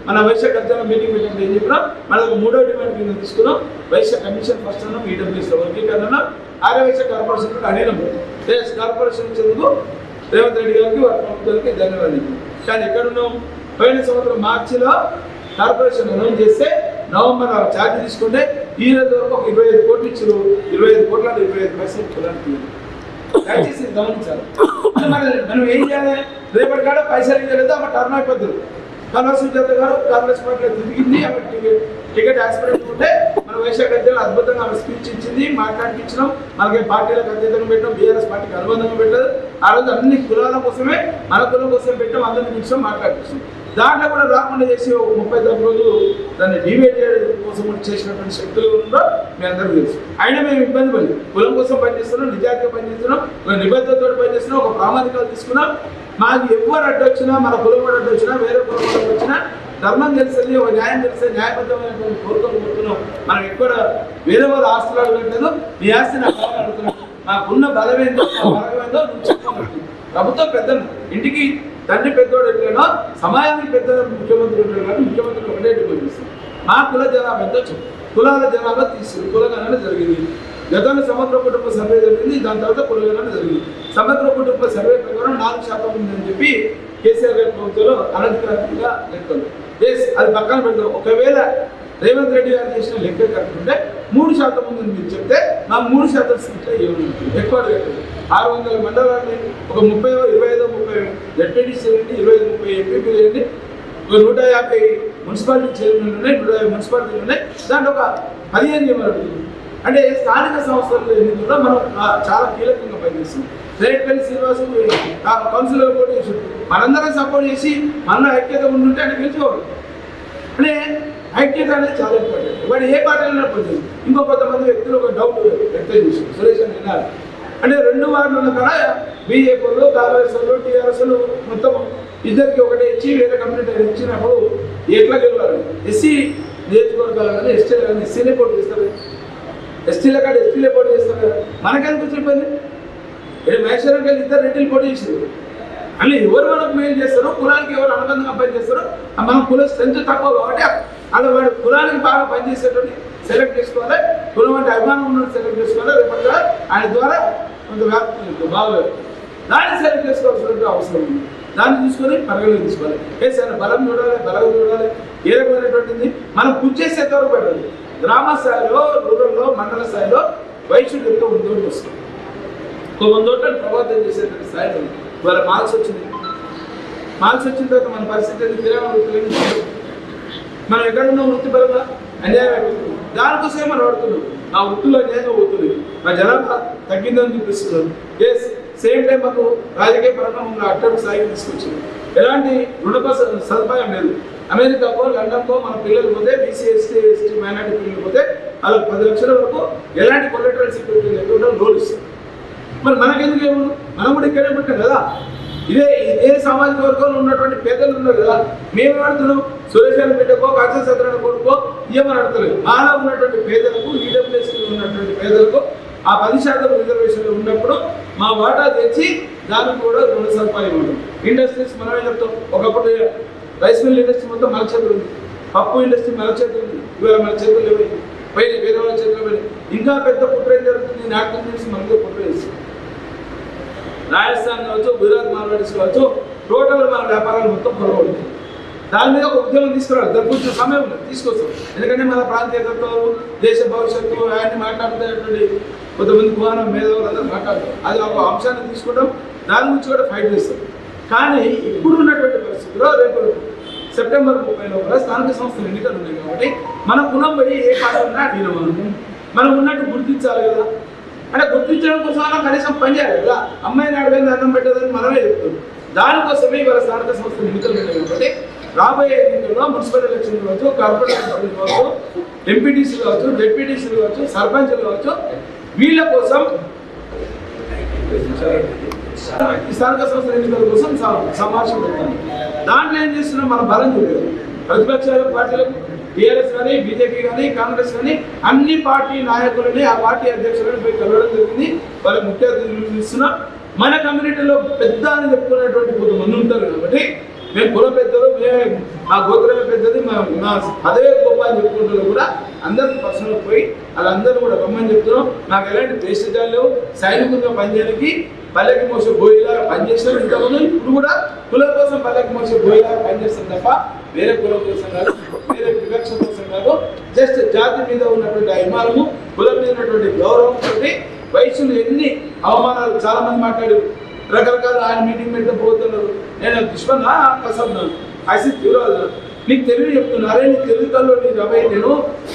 మన వైశ్య కల్చర్ మీటింగ్ పెట్టినప్పుడు ఏం చెప్పినాం? మనకు 3వ డిమాండ్ కింద తీసుకున్నాం. వైశ్య కమిషన్ ఫస్ట్ అన్నాం, ఈడబ్ల్యూఎస్ వర్గీకరణ, ఆర్యవైశ్య కార్పొరేషన్ అడిగినాం. ఎస్, కార్పొరేషన్ ఇచ్చేందుకు రేవంత్ రెడ్డి గారికి వారి ప్రభుత్వానికి ధన్యవాదాలు. కానీ ఎక్కడున్నాం? పోయిన సంవత్సరం మార్చిలో కార్పొరేషన్ అనౌన్స్ చేస్తే నవంబర్ ఛార్జ్ తీసుకుంటే ఈ రోజు వరకు ఒక 25 కోట్లు ఇచ్చారు. 25 కోట్ల 25 పైసలు చూడాలి. దయచేసి గమనించాలి. మనం ఏం చేయాలి? రేపటి కాడ పైసలు ఇవ్వలేదు, ఆమె టర్న్ అయిపోతుంది. కల్వ సుజాత గారు కాంగ్రెస్ పార్టీలో తిరిగింది, ఆమె టికెట్ ఆస్పిరెంట్ ఉంటే మన వైశ్య కల్చర్ అద్భుతంగా ఆమె స్పీచ్ ఇచ్చింది, మాట్లాడిపించినాం. మనకి పార్టీలకు అతీతంగా పెట్టాం, బీఆర్ఎస్ పార్టీకి అనుబంధంగా పెట్టలేదు. ఆ రోజు అన్ని కులాల కోసమే, మన కులం కోసం పెట్టాం, అందరినీ పిలిచాం, మాట్లాడిపించాం. దాంట్లో కూడా రాకుండా చేసి 39 రోజులు దాన్ని డిబేట్ చేయడం కోసం చేసినటువంటి శక్తులు ఉందో మీ అందరికీ తెలుసు. అయినా మేము ఇబ్బంది పడి కులం కోసం పనిచేస్తున్నాం, నిజాయితీగా పనిచేస్తున్నాం, ఒక నిబద్ధతతో పనిచేస్తున్నాం, ఒక ప్రామాణికాలు తీసుకున్నాం. మాకు ఎవరు అడ్డొచ్చినా, మన కులం కూడా అడ్డొచ్చినా, వేరే కులం కూడా వచ్చినా ధర్మం తెలిసింది, ఒక న్యాయం తెలిస్తే న్యాయబద్ధమైనటువంటి కోరికలు కోరుతున్నాం. మనం ఎక్కడ వేరే వాళ్ళ ఆస్తులు అడగట్లేదు, నీ ఆస్తి నాకు అడుగుతున్నాం. మాకున్న బలమేందో బలమేందో నువ్వు చెప్పమంటుంది. ప్రభుత్వం పెద్దలు, ఇంటికి తండ్రి పెద్దోడు ఎట్లనో సమాజానికి పెద్ద ముఖ్యమంత్రి ఉంటాడు కానీ ముఖ్యమంత్రి ఒకటే డిమాండ్ చేస్తారు. మా కుల జనాభా ఎంత కులాల జనాభా తీసుకుంది, కులగణన జరిగింది. గతంలో సమగ్ర కుటుంబ సర్వే జరిగింది, దాని తర్వాత కులగణన జరిగింది. సమగ్ర కుటుంబ సర్వే ప్రకారం 4% ఉందని చెప్పి కేసీఆర్ గారి ప్రభుత్వంలో అనధికారికంగా లెక్కలు. ఎస్, అది పక్కన పెడతాం. ఒకవేళ రేవంత్ రెడ్డి గారు చేసిన లెక్క కట్టుకుంటే 3% ఉందని మీరు చెప్తే నాకు 3% సీట్లు ఏమవుతుంది? ఎక్కువ లెక్కలు 600 మండలాన్ని ఒక 30, 25, 30 జడ్పీటీసీ చేయండి, 25, 30 ఎంపీపీలు చేయండి, ఒక 150 మున్సిపాలిటీ చైర్మన్లు ఉన్నాయి, 150 మున్సిపాలిటీలు ఉన్నాయి. దాంట్లో ఒక 15 నియమాలు. అంటే స్థానిక సంస్థల ఎన్నికల్లో మనం చాలా కీలకంగా పనిచేస్తున్నాం. రేట్పల్లి శ్రీనివాసు కౌన్సిలర్ పోటీ చేసి మనందరం సపోర్ట్ చేసి మనలో ఐక్యత ఉండుంటే ఆయన గెలిచేవాడు. అంటే ఐక్యత అనేది చాలా ఇంపార్టెంట్. వాడు ఏ పార్టీలో పడుతుంది. ఇంకో కొంతమంది వ్యక్తులు ఒక డౌట్ వ్యక్తం చేసి సురేష్ అని వినాలి. అంటే 2 వార్డుల కాడ బీజేపీలు, కాంగ్రెస్ వాళ్ళు, టీఆర్ఎస్ మొత్తం ఇద్దరికి ఒకటే ఇచ్చి వేరే కమ్యూనిటీ ఇచ్చినప్పుడు ఎట్లా గెలవాలి? ఎస్సీ నియోజకవర్గాలు కానీ ఎస్టీలు కానీ ఎస్సీలే పోటీ చేస్తారు, ఎస్టీల కాడ ఎస్టీలే పోటీ చేస్తారు కదా. మనకెందుకు చెప్పండి? మహేశ్వరం గారు 2 రెడ్డిలు పోటీ చేశారు. మళ్ళీ ఎవరు మనకు మేలు చేస్తారో, కులానికి ఎవరు అనుబంధంగా పనిచేస్తారో, మనం కుల స్ట్రెంత్ తక్కువ కాబట్టి అలా వాడు కులానికి బాగా పనిచేసేటువంటి సెలెక్ట్ చేసుకోవాలి. కులం అంటే అభిమానం ఉన్నట్టు సెలెక్ట్ చేసుకోవాలి. రేపటి ఆయన ద్వారా కొంత వ్యాప్తి బాగా దాన్ని సెలెక్ట్ చేసుకోవాల్సిన అవసరం ఉంది. దాన్ని తీసుకొని పరిగణలోకి తీసుకోవాలి. ఆయన బలం చూడాలి, బలం చూడాలి. ఏ రకమైనటువంటిది మనం పూజ చేసేంత వరకు పెట్టాలి. గ్రామ స్థాయిలో, రూరల్లో, మండల స్థాయిలో వైశ్యుడు ఎంతో ముందు వస్తుంది. ఒక 100 ప్రభావితం చేసేటువంటి స్థాయిలో ఇవాళ మార్క్స్ వచ్చింది. మార్క్స్ వచ్చిన తర్వాత మన పరిస్థితి కిరాణా వృత్తులు మనం ఎక్కడున్న వృత్తిపరంగా అన్యాయం అయిపోతుంది. దానికోసమే మనం వాడుతున్నాం. ఆ వృత్తులు అన్యాయంగా పోతుంది. మా జనాభా తగ్గిందని చూపిస్తున్నాం. ఎస్, సేమ్ టైం మాకు రాజకీయ పరంగా మమ్మల్ని అట్టడుగు స్థాయికి తీసుకొచ్చింది. ఎలాంటి రుణ సదుపాయం లేదు. అమెరికాకో, లండన్కో మన పిల్లలు పోతే, బీసీ, ఎస్టీ మైనార్టీ పిల్లలు పోతే వాళ్ళకి 10 లక్షల వరకు ఎలాంటి కొలెటరల్ సెక్యూరిటీ లేకుండా లోన్ ఇస్తారు. మరి మనకెందుకు ఏమో? మనం కూడా ఇక్కడే ఉంటాం కదా. ఇదే సామాజిక వర్గంలో ఉన్నటువంటి పేదలు ఉన్నారు కదా. మేము ఆడుతున్నాం సురేష్ బిడ్డకో, కాంగ్రెస్ సత్రణ కొడుకో ఏమని అడతలేదు. మాలో ఉన్నటువంటి పేదలకు, ఈడబ్ల్యూఎస్లో ఉన్నటువంటి పేదలకు ఆ 10% రిజర్వేషన్లు ఉన్నప్పుడు మా వాటా తెచ్చి దానికి కూడా రుణ సదుపాయం ఉంటుంది. ఇండస్ట్రీస్ మనమే చెప్తాం. ఒకప్పుడు రైస్ మిల్ ఇండస్ట్రీ మొత్తం మన చేతులు ఉంది, పప్పు ఇండస్ట్రీ మన చేతులు ఉంది. ఇవాళ మన చేతులు లేవు, పైన వేరే వాళ్ళ చేతులు పోయి ఇంకా పెద్ద కుట్ర ఏం జరుగుతుంది? నాటకం చేసి మనకు కుట్ర చేస్తుంది. రాజస్థాన్ కావచ్చు, గుజరాత్ మార్వాడీస్ కావచ్చు, టోటల్ మన వ్యాపారాలు మొత్తం పొరబడుతుంది. దాని మీద ఒక ఉద్యమం తీసుకురావాలి. దాని కొంచెం సమయం ఉంది, తీసుకొస్తాం. ఎందుకంటే మన ప్రాంతీయ తత్వాలు, దేశ భవిష్యత్తు ఆయన్ని మాట్లాడుతున్నటువంటి కొంతమంది కుమారం మేధావులు అందరూ మాట్లాడతారు. అది ఒక అంశాన్ని తీసుకుంటాం, దాని గురించి కూడా ఫైట్ చేస్తాం. కానీ ఇప్పుడు ఉన్నటువంటి పరిస్థితుల్లో రేపు సెప్టెంబర్ 30 లోపల స్థానిక సంస్థల ఎన్నికలు ఉన్నాయి కాబట్టి మన కులం పోయి ఏ పాత్రన్నా అడిగినాం మనం ఉన్నట్టు గుర్తించాలి కదా. అంటే గుర్తించడం కోసం కనీసం పని చేయాలి కదా. అమ్మాయిని అడగని అన్నం పెట్టదని మనమే చెప్తాం. దానికోసమే ఇవాళ స్థానిక సంస్థల ఎన్నికలు ఉన్నాయి కాబట్టి రాబోయే ఎన్నికల్లో మున్సిపల్ ఎలక్షన్ కావచ్చు, కార్పొరేషన్ కావచ్చు, ఎంపీటీసీలు కావచ్చు, డెప్యూటీసీలు కావచ్చు, సర్పంచ్లు కావచ్చు, వీళ్ళ కోసం స్థానిక సంస్థల ఎన్నికల కోసం సమావేశం పెడతాను. దాంట్లో ఏం చేస్తున్నాం, మన బలం చూడలేదు. ప్రతిపక్ష పార్టీలకు టీఆర్ఎస్ కానీ, బీజేపీ కానీ, కాంగ్రెస్ కానీ అన్ని పార్టీ నాయకులని, ఆ పార్టీ అధ్యక్షులని పోయి కలవడం జరిగింది. వాళ్ళ ముఖ్య అతిథులు ఇస్తున్నాం. మన కమ్యూనిటీలో పెద్ద అని చెప్పుకునేటువంటి కొంతమంది ఉంటారు కాబట్టి మేము కుల పెద్దలు, మేమే మా గోత్రమే పెద్దది, మా పదవే గొప్ప అని చెప్పుకుంటారు కూడా అందరికి పర్సనల్ పోయి వాళ్ళందరూ కూడా గమ్మని చెప్తున్నాం. నాకు ఎలాంటి ప్రేస్టేజాలు లేవు. సైనికులుగా పనిచేయడానికి పల్లెకి మోసే బోయిలాగా పనిచేస్తాం. ఇంతకుముందు ఇప్పుడు కూడా కులం కోసం పల్లెకి మోసే బోయిలాగా పనిచేస్తాం తప్ప వేరే కులం కోసం కాదు, వేరే వివక్ష కోసం కాదు. జస్ట్ జాతి మీద ఉన్నటువంటి అభిమానము, కులం మీద ఉన్నటువంటి గౌరవంతో వయసులు ఎన్ని అవమానాలు చాలా మంది మాట్లాడారు. రకరకాల ఆయన మీటింగ్ పెడితే పోతున్నారు. నేను దుష్మన్నా కసన్నా ఐసి తీవ్రవాదు నీకు తెలివి చెప్తున్నా. అరే నీ తెలివి కల్లో నీ రవై నేను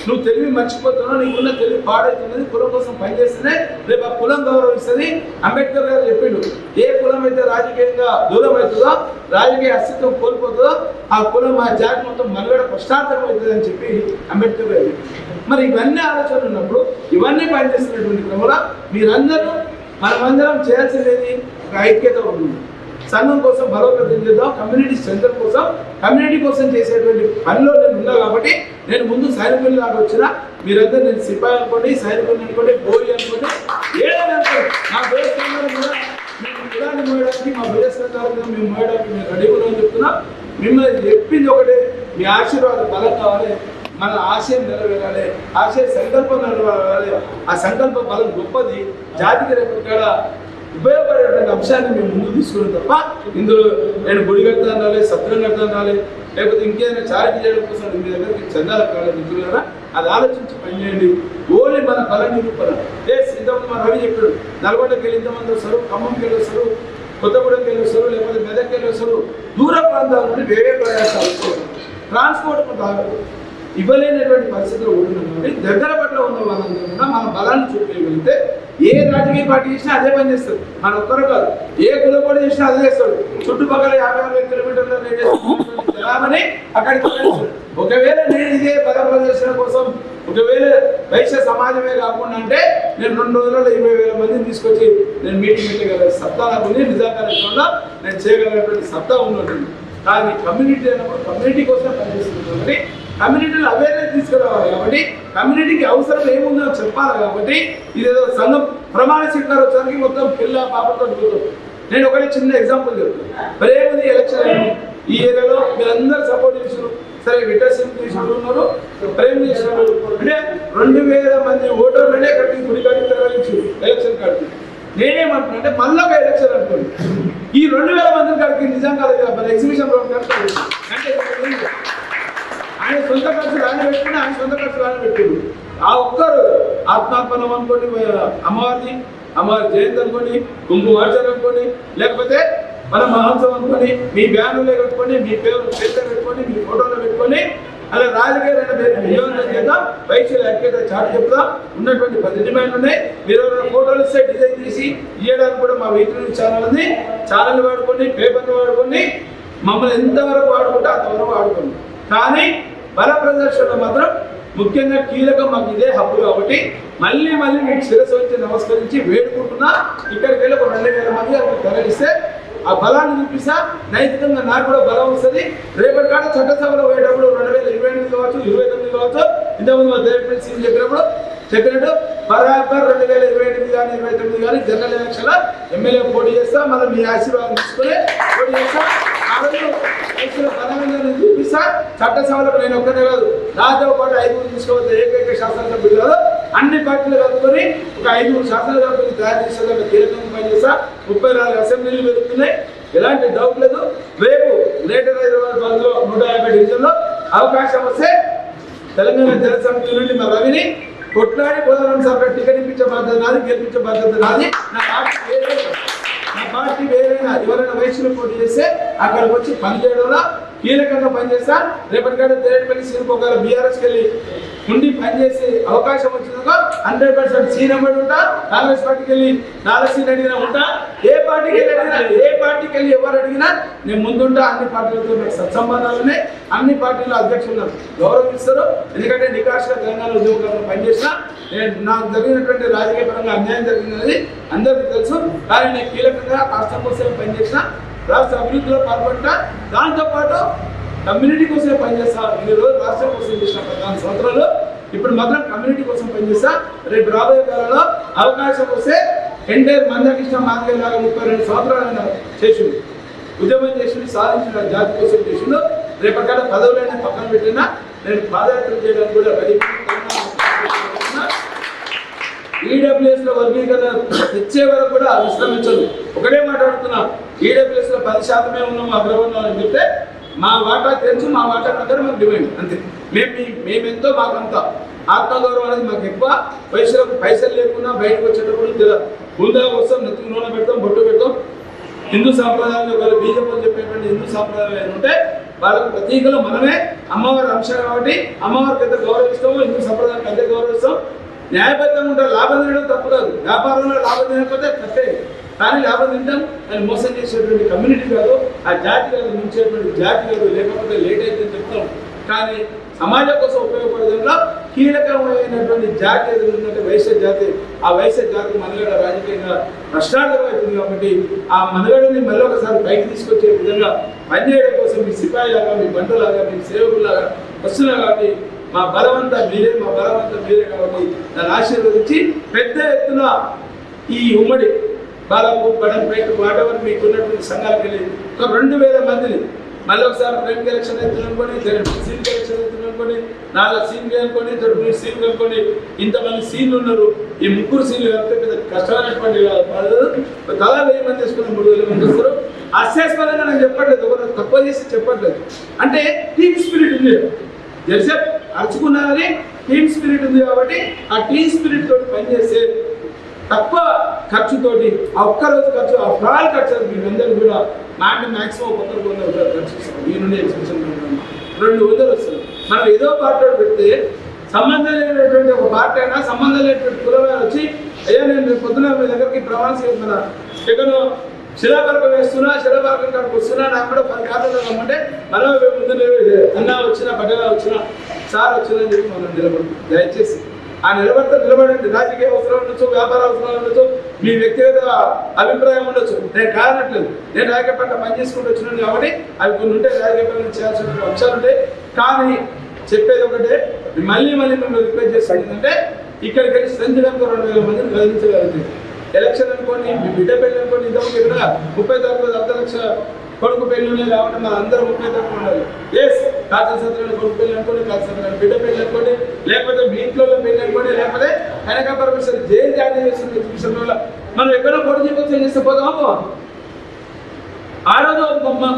నువ్వు తెలివి మర్చిపోతున్నావు. నీకున్న తెలివి పాడవుతున్నది. కులం కోసం పనిచేస్తేనే రేపు ఆ కులం గౌరవిస్తుంది. అంబేద్కర్ గారు చెప్పిండు, ఏ కులం అయితే రాజకీయంగా దూరం అవుతుందో, రాజకీయ అస్తిత్వం కోల్పోతుందో ఆ కులం ఆ జాతి మొత్తం మనుగడ కష్టార్థం అవుతుంది అని చెప్పి అంబేద్కర్ గారు. మరి ఇవన్నీ ఆలోచనలు ఉన్నప్పుడు ఇవన్నీ పనిచేస్తున్నటువంటి క్రమంలో మీరందరూ మనమందరం చేయాల్సింది ఒక ఐక్యత ఉంటుంది. సంఘం కోసం బలోపేతం చేద్దాం. కమ్యూనిటీ స్ట్రెంత్ కోసం, కమ్యూనిటీ కోసం చేసేటువంటి పనిలో నేను ఉన్నా కాబట్టి నేను ముందు సైనికులు లాగా వచ్చినా మీరందరూ నేను సిపాయి అనుకోండి, సైనికులు అనుకోండి, బోయి అనుకోండి, ఏదైనా నా దేశంలో కూడా మేము కులాన్ని మోయడానికి, మా విదేశాలను మేము మోయడానికి మేము రెడీగా అని చెప్తున్నా. మిమ్మల్ని చెప్పింది ఒకటే, మీ ఆశీర్వాదం బలం కావాలి, మన ఆశయం నెరవేరాలి, ఆశయ సంకల్పం నెరవేరాలి. ఆ సంకల్ప బలం గొప్పది. జాతికి రేపు కూడా ఉపయోగపడేటువంటి అంశాన్ని మేము ముందు తీసుకున్నాం తప్ప ఇందులో నేను గుడి కడతాను రాలే, సత్రం కడతాను రాలే, లేకపోతే ఇంకేదైనా చారిటీ చేయడం కోసం మీ దగ్గరికి చందాలకు కాలేదు. మిత్రులారా, అది ఆలోచించి పనిచేయండి. ఓన్లీ మన బల నిరూపణ. ఇంతమంది మన రవి చెప్పాడు, నల్గొండకి వెళ్ళి ఇంతమంది వస్తారు, ఖమ్మంకి వెళ్ళి వస్తారు, కొత్తగూడెంకి వెళ్ళి వస్తారు, లేకపోతే మెదక్కి వెళ్ళి వస్తారు. దూర ప్రాంతాల నుండి వేరే ప్రయాసాలు వస్తారు. ట్రాన్స్పోర్ట్ కొంత ఇవ్వలేనటువంటి పరిస్థితులు ఉంటున్నాం కాబట్టి దగ్గర పట్ల ఉన్న వాళ్ళందరూ కూడా మన బలాన్ని చూపించగలిగితే ఏ రాజకీయ పార్టీ చేసినా అదే పని చేస్తారు. మన ఒక్కరు కాదు, ఏ కులపోటీ చేసినా అదే చేస్తాడు. చుట్టుపక్కల 50-60 కిలోమీటర్ల జనాభాని అక్కడికి ఒకవేళ నేను ఇదే బల ప్రదర్శన కోసం ఒకవేళ వైశ్య సమాజమే కాకుండా అంటే నేను 2 రోజుల్లో 20,000 మందిని తీసుకొచ్చి నేను మీటింగ్ పెట్టగల సత్తా ఉంది. నిజాకారంగా నేను చేయగలిగినటువంటి సత్తా ఉన్నట్టుంది. కానీ కమ్యూనిటీ అన్నప్పుడు కమ్యూనిటీ కోసం పనిచేస్తుంది కాబట్టి కమ్యూనిటీలో అవేర్నెస్ తీసుకురావాలి. కాబట్టి కమ్యూనిటీకి అవసరం ఏముందో చెప్పాలి. కాబట్టి ఇదేదో సంఘం ప్రమాణ స్వీకారోత్సవానికి మొత్తం పిల్ల పాపతో పోతాం. నేను ఒకటే చిన్న ఎగ్జాంపుల్ చెప్తాను. మరి ఏముంది, ఎలక్షన్ ఈ ఏరియాలో మీరందరూ సపోర్ట్ చేసారు. సరే విటర్సింగ్ తీసుకుంటున్నారు, ప్రేమ చేస్తున్నారు. అంటే 2,000 మంది ఓటర్లనే కట్టి గుడి కట్టి తరలించారు ఎలక్షన్ కట్టి. నేనేమంటున్నా అంటే మళ్ళీ ఒక ఎలక్షన్ అనుకోండి, ఈ 2,000 మందిని కడికి నిజంగా ఎగ్జిబిషన్ అంటే ఆయన సొంత ఖర్చులు ఆయన పెట్టుకుని ఆయన సొంత ఖర్చులు ఆయన పెట్టుకుండు. ఆ ఒక్కరు ఆత్మార్పణం అనుకోండి, అమ్మవారి జయంతి అనుకోండి, కుంకుమార్చన అనుకోండి, లేకపోతే మన మహోత్సవం అనుకోని మీ బ్యానర్లో పెట్టుకొని, మీ పేరు పెట్టుకొని, మీ ఫోటోలో పెట్టుకొని అలా రాజకీయ వినియోగం చేద్దాం. వైశ్యుల ఐక్యత చాటు చెప్తాం. ఉన్నటువంటి 10 డిమాండ్లు ఉన్నాయి. మీరు ఎవరైనా ఫోటోలు ఇస్తే డిజైన్ చేసి ఇవ్వడానికి కూడా మా వెయిటింగ్ ఛానల్ ఉంది. ఛానల్ వాడుకోండి, పేపర్లు వాడుకోండి, మమ్మల్ని ఎంతవరకు వాడుకుంటే అంతవరకు వాడుకోండి. కానీ బల ప్రదర్శన మాత్రం ముఖ్యంగా కీలకం. మాకు ఇదే హబ్బు కాబట్టి మళ్ళీ మీకు శిరస్సు వచ్చి నమస్కరించి వేడుకుంటున్నా. ఇక్కడికి వెళ్ళి ఒక 2,000 మంది అక్కడ తరలిస్తే ఆ బలాన్ని చూపిస్తా. నైతికంగా నాకు కూడా బలం వస్తుంది. రేపటి కాడ చట్టసభలో పోయేటప్పుడు 2028 కావచ్చు, 29 కావచ్చు, ఇంతకుముందు మా దేవపల్లి సీన్ చెప్పినట్టు బరాబర్ 2028 కానీ 29 కానీ జనరల్ ఎలక్షన్ ఎమ్మెల్యే పోటీ చేస్తా. మళ్ళీ మీ ఆశీర్వాదం తీసుకుని పోటీ చేస్తా. ఆ రోజు బలంగా చూపిస్తా. చట్టసభలకు నేను ఒక్కనే కాదు, నాతో పాటు 5 తీసుకోవద్దు. ఏకైక శాసనసభ్యులు కాదు, అన్ని పార్టీలు కలుపుకొని ఒక 5 శాసనసభ్యులు తయారు చేసేదాకా కీలకంగా పనిచేస్తా. 34 అసెంబ్లీలు పెరుగుతున్నాయి, ఎలాంటి డౌట్ లేదు. రేపు గ్రేటర్ హైదరాబాద్ పరిధిలో 150 డివిజన్లో అవకాశం వస్తే తెలంగాణ జనసమితి నుండి మా రవిని కొట్లాడి పోదాం సార్. టికెట్ ఇప్పించే బాధ్యత నాది, గెలిపించే బాధ్యత నాది. నా పార్టీ వేరైనా ఎవరైనా వయసులో పోటీ చేస్తే అక్కడికి వచ్చి పనిచేయడంలో కీలకంగా పనిచేస్తా. రేపటికంటే తేరేడుపల్లి సీనిపోగల బీఆర్ఎస్కి వెళ్ళి ఉండి పనిచేసి అవకాశం వచ్చిందో 100% సీన్ అమ్మడి ఉంటా. కాంగ్రెస్ పార్టీకి వెళ్ళి 4 సీన్ అడిగినా ఉంటా. ఏ పార్టీకి వెళ్ళి ఎవరు అడిగినా నేను ముందుంటా. అన్ని పార్టీలతో నాకు సత్సంబంధాలు ఉన్నాయి. అన్ని పార్టీల అధ్యక్షులు గౌరవిస్తారు. ఎందుకంటే నికాష్గా తెలంగాణ ఉద్యోగాలను పనిచేసిన నాకు జరిగినటువంటి రాజకీయ పరంగా అన్యాయం జరిగిందనేది అందరికీ తెలుసు. కానీ నేను కీలకంగా రాష్ట్రం కోసం పనిచేసిన, రాష్ట్ర అభివృద్ధిలో పాల్గొంటా. దాంతోపాటు కమ్యూనిటీ కోసమే పనిచేస్తా. ఈ రోజు రాష్ట్రం కోసం చేసిన 14 సంవత్సరాలు ఇప్పుడు మాత్రం కమ్యూనిటీ కోసం పనిచేస్తా. రేపు రాబోయే కాలంలో అవకాశం వస్తే ఎంటైర్ మందకృష్ణ మాదిగ లాగా 32 సంవత్సరాలు చేసిండు, ఉద్యమం చేసిండు, సాధించిన జాతి కోసం చేసిండు. రేపటికాడ పదవులైనా పక్కన పెట్టినా నేను పాదయాత్ర చేయడానికి కూడా రెడీ. ఈడబ్ల్యూఎస్ లో వర్గీకరణ తెచ్చే వరకు కూడా విశ్రమించదు. ఒకటే మాట్లాడుతున్నా, ఈడబ్ల్యూఎస్ లో 10% ఉన్నాము అగ్రవర్ణాలు అని చెప్తే మా వాటా తెలుసు, మా వాటా అందరూ మాకు డిమాండ్ అంతే. మేమెంతో మాకంతా ఆత్మగౌరవం అనేది మాకు ఎక్కువ. పైసలు లేకుండా బయటకు వచ్చేటప్పుడు గుందాగా వస్తాం, నెత్తికి నూనె పెడతాం, బొట్టు పెడతాం. హిందూ సాంప్రదాయాలు ఒకవేళ బీజేపీ చెప్పేటువంటి హిందూ సాంప్రదాయాలు ఉంటే వాళ్ళకు ప్రతీకలు మనమే. అమ్మవారి అంశం కాబట్టి అమ్మవారికి ఎంత గౌరవిస్తామో హిందూ సంప్రదాయానికి అంతే గౌరవిస్తాం. న్యాయబద్ధంగా ఉంటారు. లాభం తినడం తప్పు కాదు, వ్యాపారంలో లాభం తినకపోతే తప్పే. కానీ లాభం తింటాం అని మోసం చేసేటువంటి కమ్యూనిటీ కాదు, ఆ జాతి కాదు, ముంచేటువంటి జాతి కాదు. లేకపోతే లేట్ అయితే చెప్తాం. కానీ సమాజం కోసం ఉపయోగపడేందులో కీలకమైనటువంటి జాతి ఏది ఉందంటే వైశ్య జాతి. ఆ వైశ్య జాతి మనుగడ రాజకీయంగా ప్రశ్నార్థమవుతుంది. కాబట్టి ఆ మనుగడని మళ్ళీ ఒకసారి పైకి తీసుకొచ్చే విధంగా పనిచేయడం కోసం మీ సిపాయిలాగా, మీ బంటులాగా, మీ సేవకులాగా వస్తున్నారు. కాబట్టి మా బలవంతా మీరే, మా బలవంతా మీరే. కాబట్టి దాన్ని ఆశీర్వదించి పెద్ద ఎత్తున ఈ ఉమ్మడి బాలాపూర్, బడంపేట, వాటెవర్ మీకు ఉన్నటువంటి సంఘాలకు వెళ్ళి ఒక 2000 మందిని మళ్ళీ ఒకసారి ప్రైమ్ ఎలక్షన్ అవుతుంది అనుకోండి, సీన్ ఎలక్షన్ అవుతుంది అనుకోండి, 4 సీన్లు అనుకోండి, 3 సీన్లు అనుకోండి. ఇంతమంది సీన్లు ఉన్నారు. ఈ 3 సీన్లు కలిపితే పెద్ద కష్టమైనటువంటి తలా 1000 మంది వేసుకుని 3000 మంది వస్తారు. అస్యాస్పదంగా నేను చెప్పట్లేదు, ఒకరు తక్కువ చేసి చెప్పట్లేదు. అంటే టీమ్ స్పిరిట్ ఉంది. జడ్సెప్ అరుచుకున్నారని టీమ్ స్పిరిట్ ఉంది. కాబట్టి ఆ టీమ్ స్పిరిట్ తోటి పనిచేస్తే తక్కువ ఖర్చుతోటి, ఆ ఒక్కరోజు ఖర్చు, ఆ ఫ్రాల్ ఖర్చు మీరందరూ కూడా నాకు మ్యాక్సిమం 100 ఖర్చు ఇస్తాం. ఈ నుండి ఎగ్జిబిషన్ 200 వస్తుంది. మనం ఏదో పార్టీ పెడితే సంబంధం లేనటువంటి ఒక పార్టీ అయినా, సంబంధం లేనటువంటి కులవారు వచ్చి అయ్యా నేను పొద్దున మీ దగ్గరికి ప్రమాణం చేయమన్నా, ఎక్కడో శిలాపరకం వేస్తున్నా, శిలాపరకం కాడికి వస్తున్నా, నాకు కూడా 10 కార్డులు రమ్మంటే మనం ముందు అన్నా వచ్చినా, పట్టగా వచ్చినా, సార్ వచ్చిందని చెప్పి మనం నిలబడుతుంది. దయచేసి ఆ నిలబడండి. రాజకీయ అవసరం ఉండొచ్చు, వ్యాపార అవసరాలు ఉండొచ్చు, మీ వ్యక్తిగత అభిప్రాయం ఉండొచ్చు. నేను కాదనట్లేదు. నేను రాజకీయ పట్ల పని చేసుకుంటూ వచ్చినాను కాబట్టి అవి కొన్ని ఉంటే రాజకీయ పనులు చేయాల్సిన అంశాలు ఉంటాయి. కానీ చెప్పేది ఒకటే, మళ్ళీ మిమ్మల్ని రిక్వెస్ట్ చేస్తాను ఏంటంటే ఇక్కడికి వెళ్ళి స్ట్రెంత్గా 2000 మందిని కదిలించగలుగుతుంది. ఎలక్షన్ అనుకోండి, మీ బిడ్డ పెళ్ళి అనుకోండి, ఇంతకుముందు ఇక్కడ 30 తరగతి 10 లక్షల కొడుకు పెళ్ళి కాబట్టి మన అందరూ 30 తరగతి ఉండాలి. ఎస్ కాచల సత్రాన్ని కొడుకు పెళ్ళి అనుకోండి, కాచల సత్రాన్ని బిడ్డ పెళ్ళి అనుకోండి, లేకపోతే మీ ఇంట్లో పెళ్ళి అనుకోండి, లేకపోతే కనక పరమేశ్వరి జైలు జారీ చేస్తుంది ఎగ్జిబిషన్ వల్ల మనం ఎక్కడో పొడి చేయవచ్చు చేస్తే పోదాము. ఆ రోజు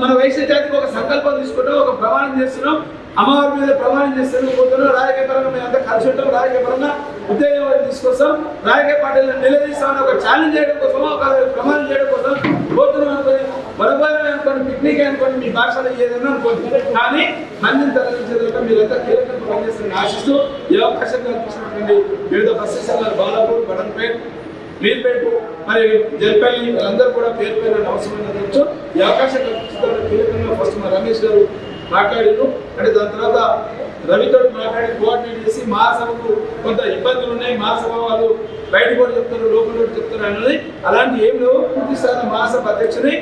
మన వైశ్య జాతికి ఒక సంకల్పం తీసుకుంటాం, ఒక ప్రమాణం చేస్తున్నాం, అమ్మవారి మీద ప్రమాణం చేస్తున్నాం, పోతున్నాం. రాజకీయ పరంగా మేము అంతా కలిసి ఉంటాం, రాజకీయ పరంగా ఉద్యోగం తీసుకొస్తాం, రాజకీయ పార్టీలను నిలదీస్తామని ఒక ఛాలెంజ్ చేయడం కోసం, ఒక ప్రమాణం చేయడం కోసం పోతున్నాం అనుకోని, మరొకరు అనుకోండి, పిక్నిక్ అనుకోండి, మీ భాషలో ఏదైనా అనుకోండి. కానీ మందిని తరలించేదాకా మీరంతా కీలకంగా పనిచేస్తారని ఆశిస్తూ ఈ అవకాశం కల్పించినటువంటి వివిధ బస్సు సంఘాలు బాలాపూర్, బడంపేట, మీర్పేట, మరి జల్పల్లి వీళ్ళందరూ కూడా పేరు పేరు అవసరమైన ఈ అవకాశం కల్పించడం కీలకంగా ఫస్ట్ మా రమేష్ గారు మాట్లాడారు. అంటే దాని తర్వాత రవితో మాట్లాడి కోఆర్డినేట్ చేసి మహాసభకు కొంత ఇబ్బందులు ఉన్నాయి, మహాసభ వాళ్ళు బయట కూడా చెప్తారు, లోపల కూడా చెప్తారు అన్నది అలాంటి ఏం లేవు. పూర్తి స్థాయి మహాసభ అధ్యక్షుని,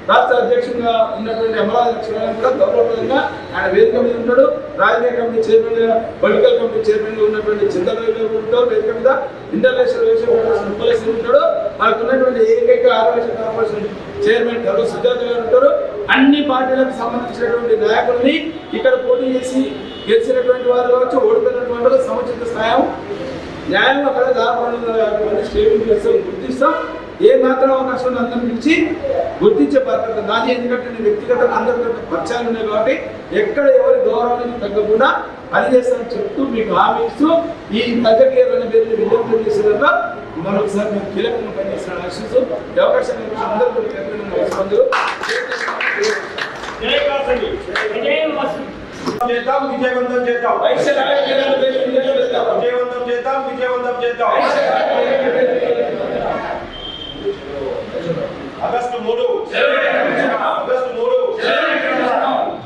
రాష్ట్ర అధ్యక్షుడిగా ఉన్నటువంటి అమరావతి లక్ష్మణ్ కూడా గౌరవప్రదంగా ఆయన వేదిక మీద ఉన్నాడు. రాజకీయ కమిటీ చైర్మన్గా, పొలిటికల్ కమిటీ చైర్మన్గా ఉన్నటువంటి చింతరాజు ఉంటాడు వేదిక మీద. ఇంటర్నేషనల్ రిలేషన్ ఉపలేసి ఉంటాడు. మనకు ఉన్నటువంటి ఏకైక ఆర్గనైజేషన్ కార్పొరేషన్ చైర్మన్ గౌరవ సుజాత గారు ఉంటారు. అన్ని పార్టీలకు సంబంధించినటువంటి నాయకుల్ని ఇక్కడ పోటీ చేసి గెలిచినటువంటి వారు కావచ్చు, ఓడిపోయినటువంటి వారు సముచిత స్థాయి న్యాయం అక్కడ దాదాపు స్టేబుల్ గుర్తిస్తాం. ఏ మాత్రం అవకాశం అందరం పిలిచి గుర్తించే బాధ్యత నాది. ఎందుకంటే నేను వ్యక్తిగతంగా అందరితో పరిచయాలు ఉన్నాయి కాబట్టి ఎక్కడ ఎవరి గౌరవానికి తగ్గకుండా పనిచేస్తానని చెప్తూ మీకు హామీ ఇస్తూ ఈ తగ్గకేరణ పేరు విజ్ఞప్తి చేసేదాకా మరొకసారి మేము కీలకంగా పనిచేస్తున్నాను ఆశిస్తూ ఈ అవకాశాన్ని ఇచ్చిన అందరూ కూడా పేరు నమస్కారాలు. చేద్దాం, విజయవంతం చేద్దాం, విజయవంతం చేద్దాం, విజయవంతం చేద్దాం. ఆగస్టు 3 ఆగస్టు 3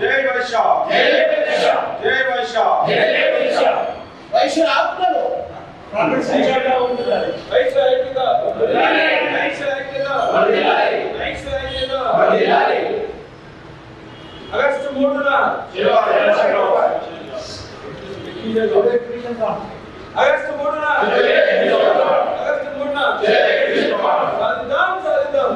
జై వైశ్య, జై వైశ్య, వైశ్య ఆత్మలు వైశ్య ఐక్యత, వైశ్య ఐక్యత, వైశ్య ఐక్యత. ఆగస్టు 3న ఆగస్టు 3న సాధిద్దాం.